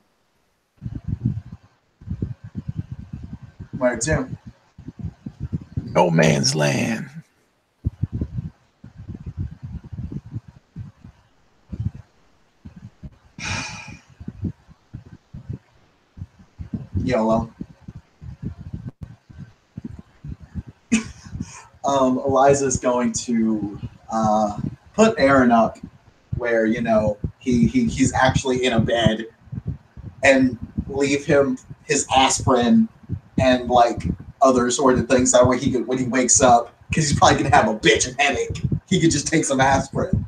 Where to? No man's land. YOLO. Eliza's going to put Aaron up where, he's actually in a bed and leave him his aspirin and like other sort of things. That way he could, when he wakes up, because he's probably going to have a bitchin' headache, he could just take some aspirin.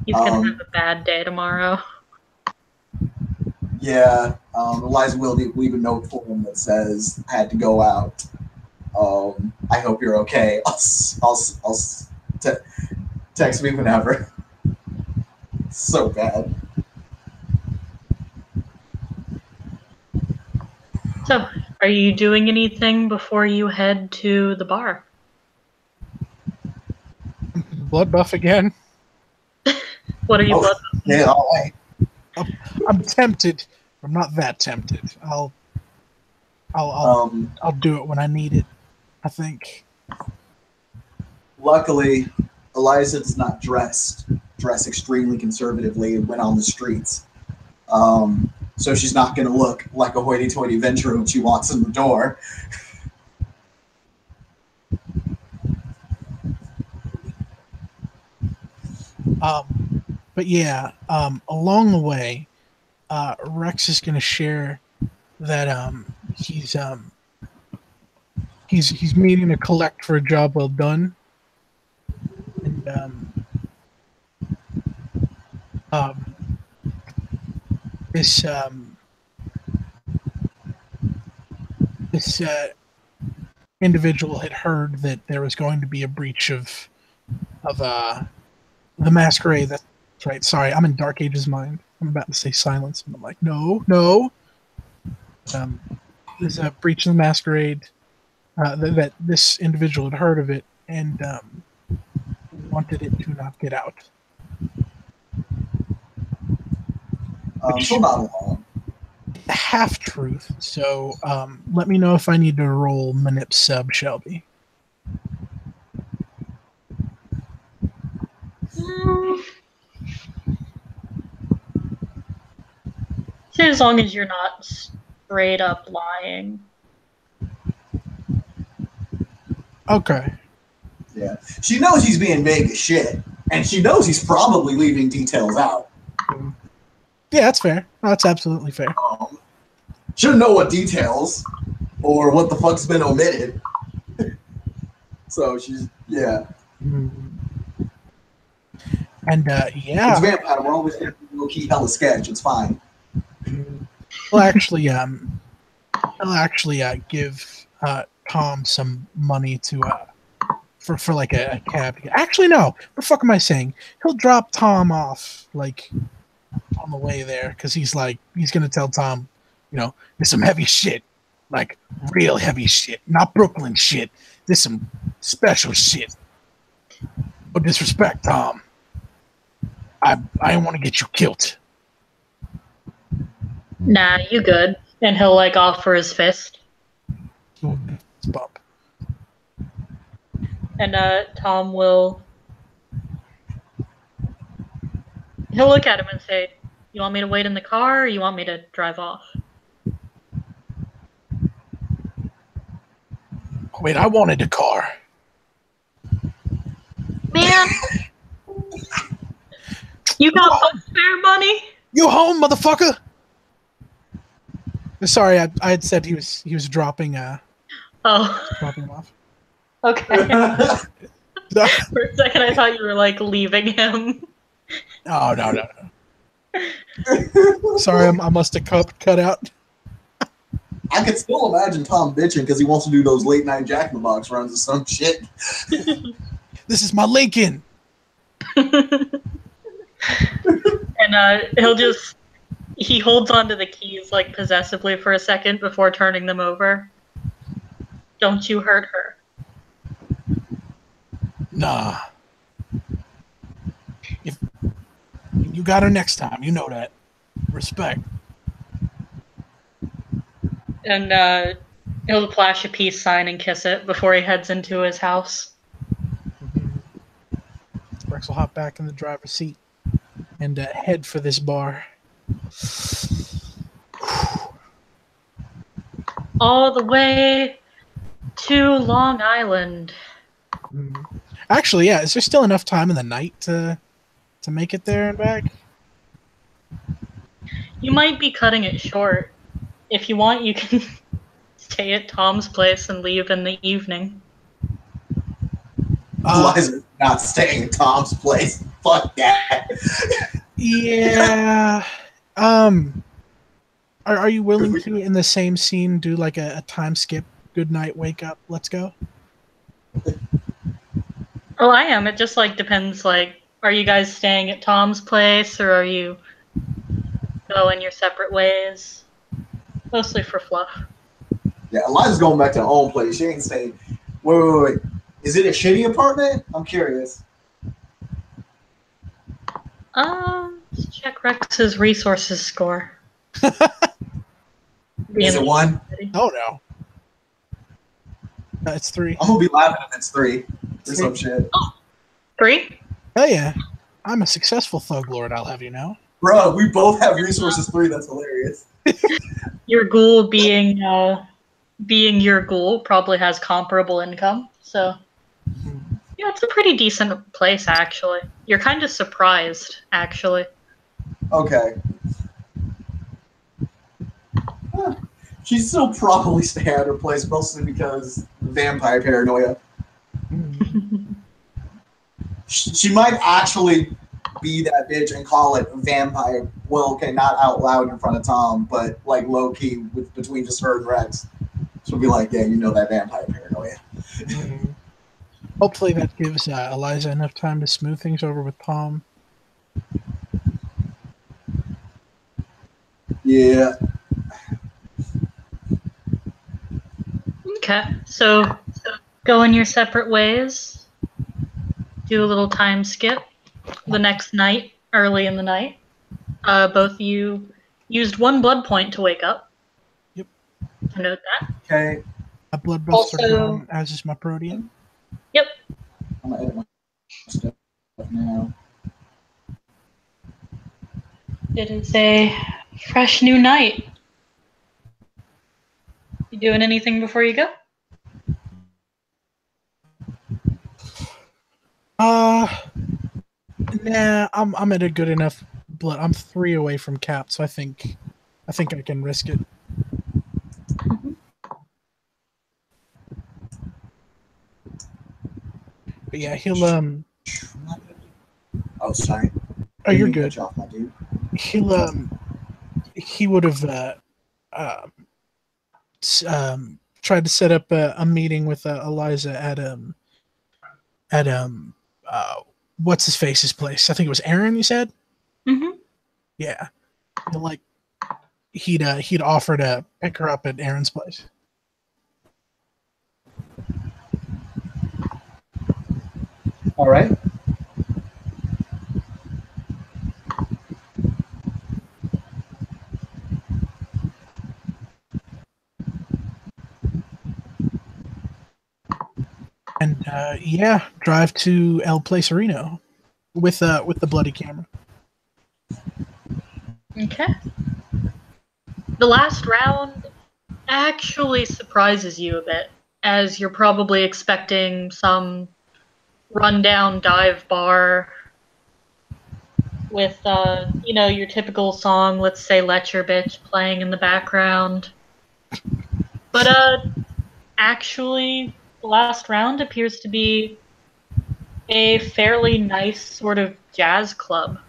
He's going to have a bad day tomorrow. Yeah, Eliza will leave a note for him that says, "I had to go out." I hope you're okay. Text me whenever. So bad. So, are you doing anything before you head to the bar? Blood buff again. What are you blood? Yeah, all right. I'm tempted. I'm not that tempted. I'll do it when I need it, I think. Luckily, Eliza does not dress extremely conservatively when on the streets. So she's not going to look like a hoity-toity venturer when she walks in the door. But yeah, along the way, Rex is going to share that he's meaning to collect for a job well done, and this individual had heard that there was going to be a breach of the masquerade. That's right. Sorry, I'm in Dark Age's mind. I'm about to say silence, and I'm like, no. There's a breach of the masquerade. That this individual had heard of it and wanted it to not get out. So not alone. Half truth. So let me know if I need to roll manip sub, Shelby. So as long as you're not straight up lying. Okay. Yeah. She knows he's being vague as shit, and she knows he's probably leaving details out. Yeah, that's fair. No, that's absolutely fair. Shouldn't know what details or what the fuck's been omitted. So she's, yeah. And yeah. It's vampire. We're always going to low-key hella sketch. It's fine. Well, actually, I'll actually give Tom some money to for like a cab. Actually, no. What the fuck am I saying? He'll drop Tom off like on the way there because he's gonna tell Tom, you know, there's some heavy shit, like real heavy shit, not Brooklyn shit. There's some special shit. No disrespect, Tom. I don't want to get you killed. Nah, you good. And he'll like offer his fist. It's bump. And Tom will. He'll look at him and say, "You want me to wait in the car, or you want me to drive off?" Wait, I wanted a car. Man, you got bus fare money? You home, motherfucker? Sorry, I had said he was dropping dropping him off. Okay. For a second, I thought you were like leaving him. Oh no. Sorry, I must have cut out. I could still imagine Tom bitching because he wants to do those late night Jack in the Box runs or some shit. This is my Lincoln. And he holds onto the keys like possessively for a second before turning them over. Don't you hurt her. Nah. If you got her next time, you know that. Respect. And he'll flash a peace sign and kiss it before he heads into his house. Rex will hop back in the driver's seat and head for this bar. All the way to Long Island. Actually, yeah. Is there still enough time in the night to make it there and back? You might be cutting it short. If you want, you can stay at Tom's place and leave in the evening. Eliza's not staying at Tom's place. Fuck that. Yeah. Are you willing to, in the same scene, do like a time skip good night, wake up, let's go? Oh, I am. It just depends. Are you guys staying at Tom's place, or are you going your separate ways? Mostly for fluff. Yeah, Eliza's going back to her own place. She ain't staying. Wait. Is it a shitty apartment? I'm curious. Let's check Rex's resources score. Is it 1? Oh no. It's 3. I'm gonna be laughing if it's 3 or some shit. Oh, 3? Oh yeah. I'm a successful thug lord, I'll have you know. Bro, we both have resources 3. That's hilarious. Your ghoul being your ghoul probably has comparable income, so yeah, it's a pretty decent place actually. You're kind of surprised, actually. Okay. She's still probably staying at her place, mostly because vampire paranoia. She might actually be that bitch and call it vampire. Well, okay, not out loud in front of Tom, but low key between just her and Rex. She'll be like, yeah, you know that vampire paranoia. Hopefully that gives Eliza enough time to smooth things over with Tom. Yeah. Okay, so going your separate ways. Do a little time skip. The next night, early in the night, both of you used 1 blood point to wake up. Yep. To note that. Okay. My blood buffs are gone, as is my protein. Yep. I'm gonna edit my stuff now. It is a fresh new night. You doing anything before you go? Nah, I'm at a good enough blood. I'm 3 away from cap, so I think I can risk it. But yeah, he'll Oh, sorry. Oh, you're good. Cut you off, my dude. He would have tried to set up a meeting with Eliza at what's his face's place. I think it was Aaron. You said. Mm-hmm. Yeah, he'd offer to pick her up at Aaron's place. All right. And yeah, drive to El Placerino with the bloody camera. Okay. The last round actually surprises you a bit, as you're probably expecting some rundown dive bar with, your typical song, let's say Let Your Bitch, playing in the background. But, actually, the last round appears to be a fairly nice sort of jazz club.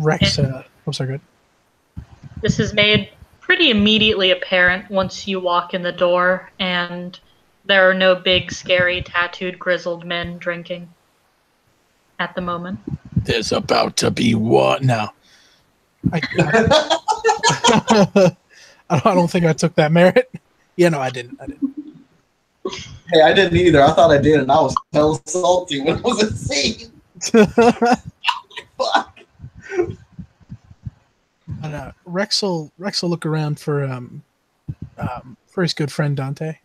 Rex, I'm sorry, good. This is made pretty immediately apparent once you walk in the door, and there are no big, scary, tattooed, grizzled men drinking at the moment. There's about to be what now? I don't think I took that merit. Yeah, no, I didn't. Hey, I didn't either. I thought I did, and I was hell salty when it was a scene. Fuck. But Rex will look around for his good friend Dante.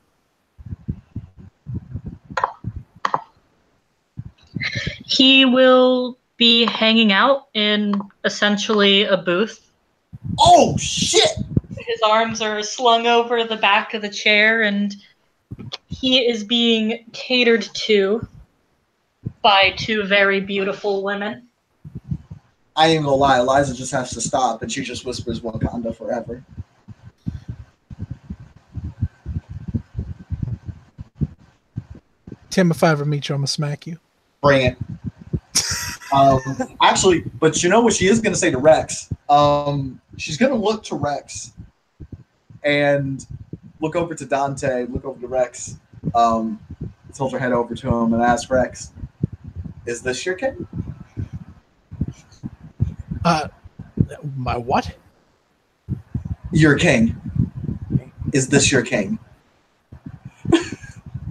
He will be hanging out in essentially a booth. Oh shit! His arms are slung over the back of the chair, and he is being catered to by 2 very beautiful women. I ain't gonna lie, Eliza just has to stop, and she just whispers Wakanda forever. Tim, if I ever meet you, I'm gonna smack you. Bring it. Actually, but you know what she is going to say to Rex? She's going to look to Rex and look over to Dante, look over to Rex, tilt her head over to him and ask Rex, "Is this your king?" My what? Your king. Is this your king?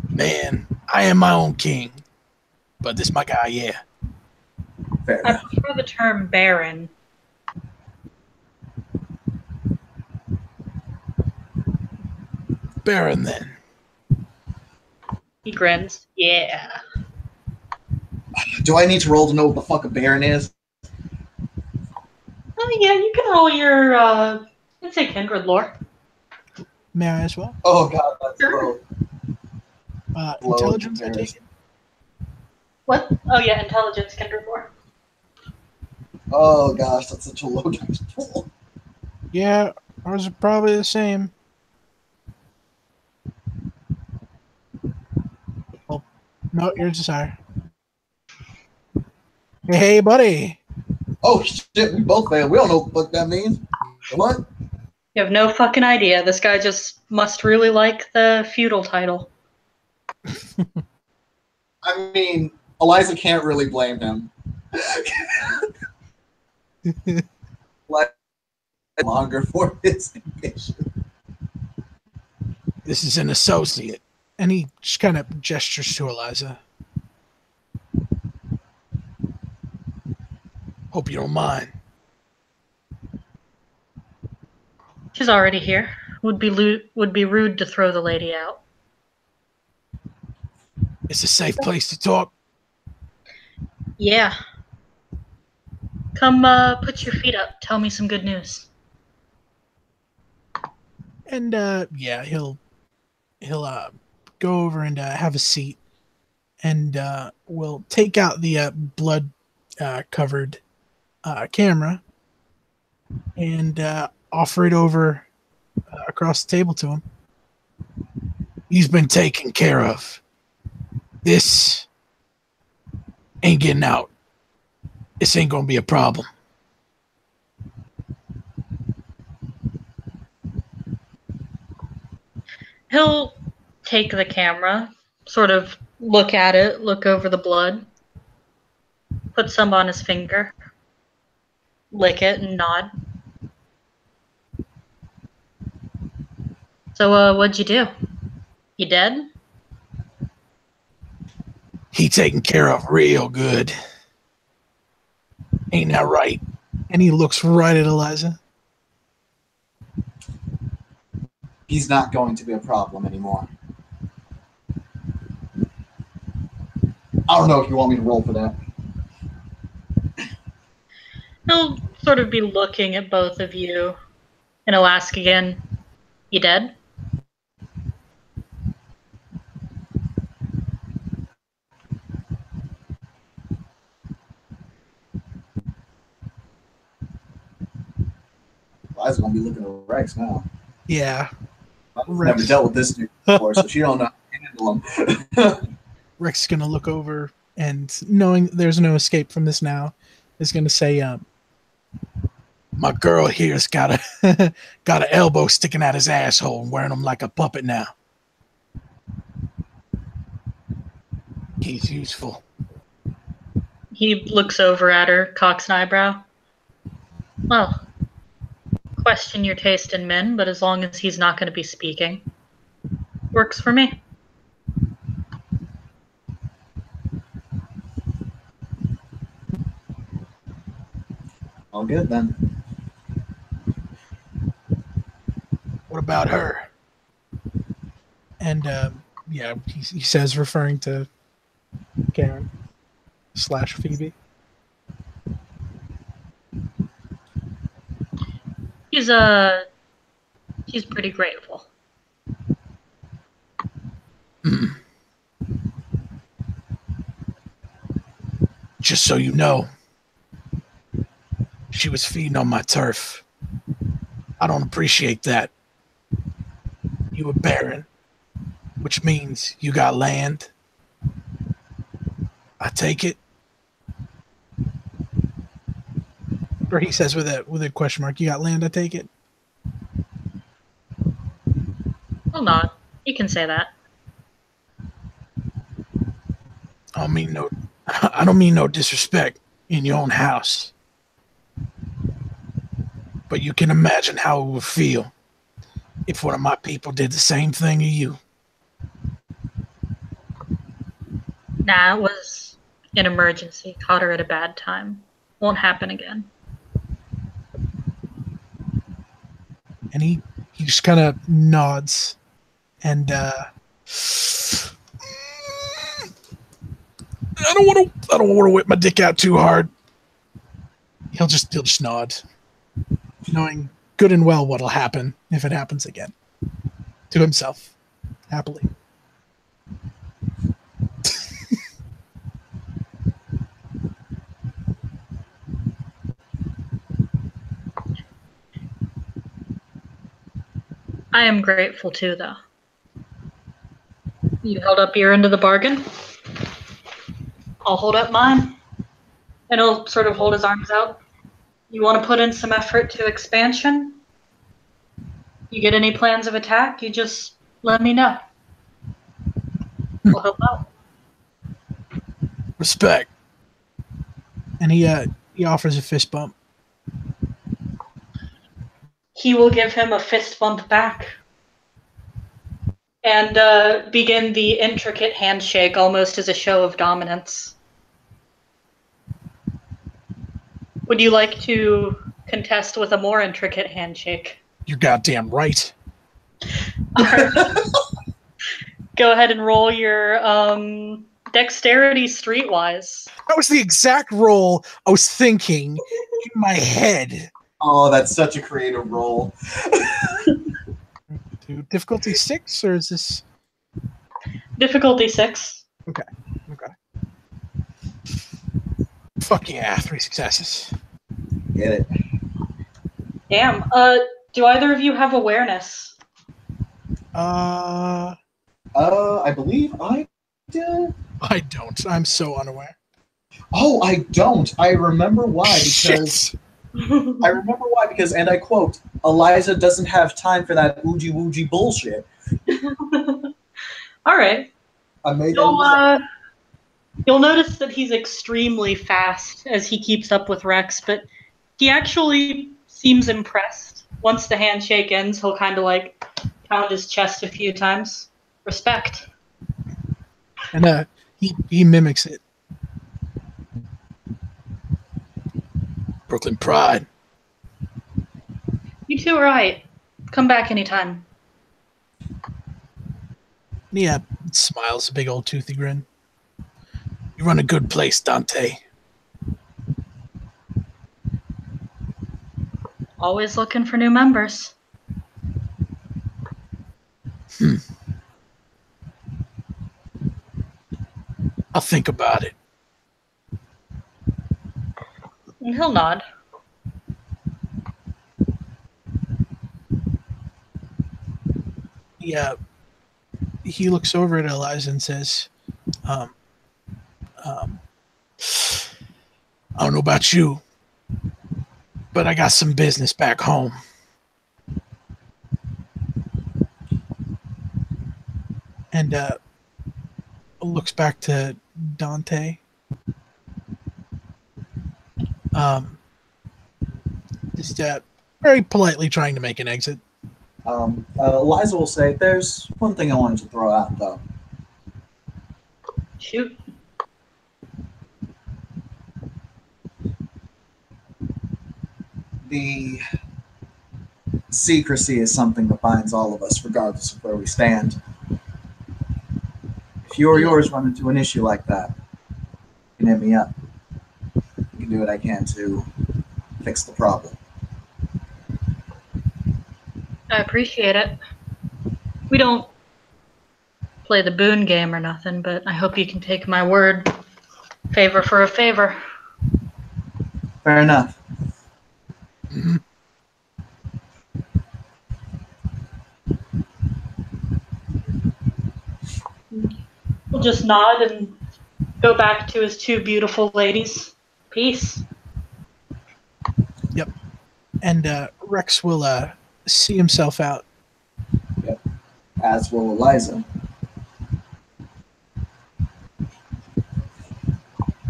Man, I am my own king. But this my guy, yeah. Fair I enough. prefer the term baron. Baron, then. He grins. Yeah. Do I need to roll to know what the fuck a baron is? Oh yeah, you can roll your let's say kindred lore. May I as well? Oh god, that's Sure. low. Intelligence, I take comparison. it? What? Oh yeah, intelligence kindred lore. Oh gosh, that's such a low dice pool. Yeah, ours are probably the same. Oh, no, yours is higher. Hey, buddy. Oh shit, we both failed. We don't know what the fuck that means. What? You have no fucking idea. This guy just must really like the feudal title. I mean, Eliza can't really blame him. Like longer for his ambition. This is an associate. And he just kind of gestures to Eliza. Hope you don't mind. She's already here. Would be rude to throw the lady out. It's a safe place to talk. Yeah. Come put your feet up. Tell me some good news. And yeah, he'll go over and have a seat, and we'll take out the blood covered camera and offer it over across the table to him. He's been taken care of. This ain't getting out. This ain't gonna be a problem. He'll take the camera, sort of look at it, look over the blood, put some on his finger, lick it, and nod. So, what'd you do? You dead? He taken care of real good. Ain't that right? And he looks right at Eliza. He's not going to be a problem anymore. I don't know if you want me to roll for that. He'll sort of be looking at both of you, and he'll ask again, you dead? Eliza's gonna be looking at Rex now. Yeah. I've Rex. never dealt with this dude before, so she don't know how to handle him. Rex is gonna look over and, knowing there's no escape from this now, is gonna say, my girl here's got a got an elbow sticking out his asshole and wearing him like a puppet now. He's useful. He looks over at her, cocks an eyebrow. Well, question your taste in men, but as long as he's not going to be speaking, works for me. All good then. What about her? And yeah, he says, referring to Karen / Phoebe. She's pretty grateful. Just so you know, she was feeding on my turf. I don't appreciate that. You a baron, which means you got land. I take it. Or he says with a question mark, "You got land, I take it?" I'll nod. You can say that. I don't mean no disrespect in your own house. But you can imagine how it would feel if one of my people did the same thing to you. Nah, it was an emergency. Caught her at a bad time. Won't happen again. And he just kind of nods, and I don't want to whip my dick out too hard. He'll just nod, knowing good and well what'll happen if it happens again. To himself, happily. I am grateful too, though. You held up your end of the bargain. I'll hold up mine. And he'll sort of hold his arms out. You want to put in some effort to expansion? You get any plans of attack, you just let me know. We'll help out. Respect. And he offers a fist bump. He will give him a fist bump back and begin the intricate handshake almost as a show of dominance. Would you like to contest with a more intricate handshake? You're goddamn right. Go ahead and roll your dexterity streetwise. That was the exact roll I was thinking in my head. Oh, that's such a creative roll. Difficulty 6, or is this difficulty 6? Okay. Fuck yeah, 3 successes. Get it. Damn. Do either of you have awareness? I believe I do. I don't. I'm so unaware. Oh, I don't. I remember why, because Shit. And I quote, Eliza doesn't have time for that oogie woogie bullshit. All right. I made You'll notice that he's extremely fast as he keeps up with Rex, but he actually seems impressed. Once the handshake ends, he'll kind of like pound his chest a few times. Respect. And he mimics it. Brooklyn Pride. You two are right. Come back anytime. Yeah, smiles, a big old toothy grin. You run a good place, Dante. Always looking for new members. I'll think about it. And he'll nod. Yeah. He looks over at Eliza and says, I don't know about you, but I got some business back home. And looks back to Dante. Just very politely trying to make an exit. Eliza will say, there's one thing I wanted to throw out, though. Shoot. The secrecy is something that binds all of us, regardless of where we stand. If you or yours run into an issue like that, you can hit me up. I can do what I can to fix the problem. I appreciate it. We don't play the boon game or nothing, but I hope you can take my word. Favor for a favor. Fair enough. Mm-hmm. He'll just nod and go back to his two beautiful ladies. Peace. And Rex will see himself out. Yep. As will Eliza.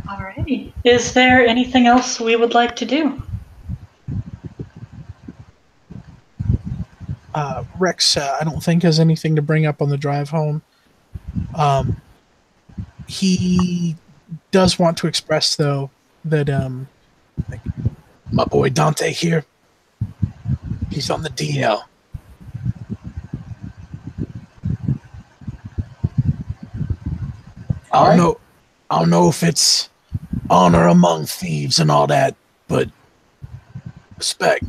Alrighty. Is there anything else we would like to do? Rex, I don't think has anything to bring up on the drive home. He does want to express, though, that like, my boy Dante here, he's on the DL. I don't know if it's honor among thieves and all that, but respect.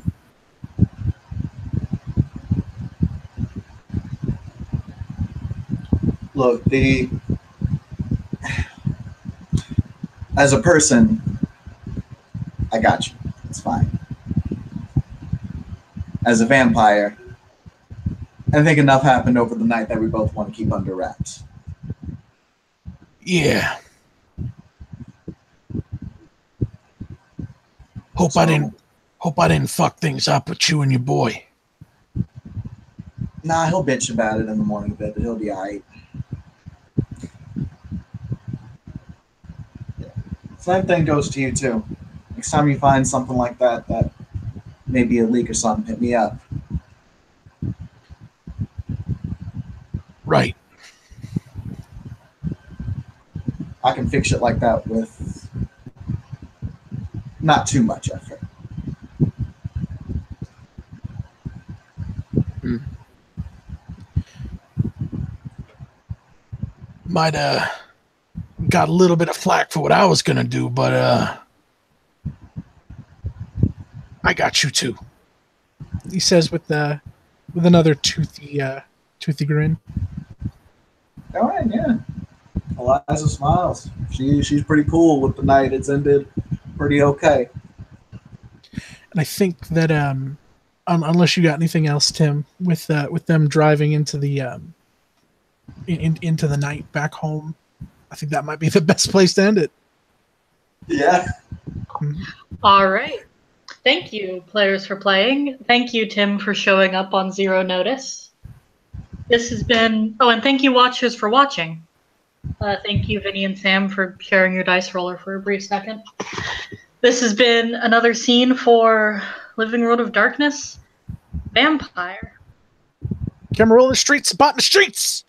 Look, as a person, I got you. It's fine. As a vampire, I think enough happened over the night that we both want to keep under wraps. Yeah. Hope I didn't fuck things up with you and your boy. Nah, he'll bitch about it in the morning a bit, but he'll be alright. Yeah. Same thing goes to you too. Next time you find something like that may be a leak or something, hit me up. Right. I can fix shit like that with not too much effort. Might got a little bit of flack for what I was gonna do, but I got you too. He says with another toothy grin. All right, yeah. Eliza smiles. She's pretty cool with the night. It's ended pretty okay. And I think that unless you got anything else, Tim, with them driving into the into the night back home, I think that might be the best place to end it. Yeah. All right. Thank you, players, for playing. Thank you, Tim, for showing up on zero notice. This has been... Oh, and thank you, watchers, for watching. Thank you, Vinny and Sam, for sharing your dice roller for a brief second. This has been another scene for Living World of Darkness Vampire. Camera roll the streets, spot in the streets!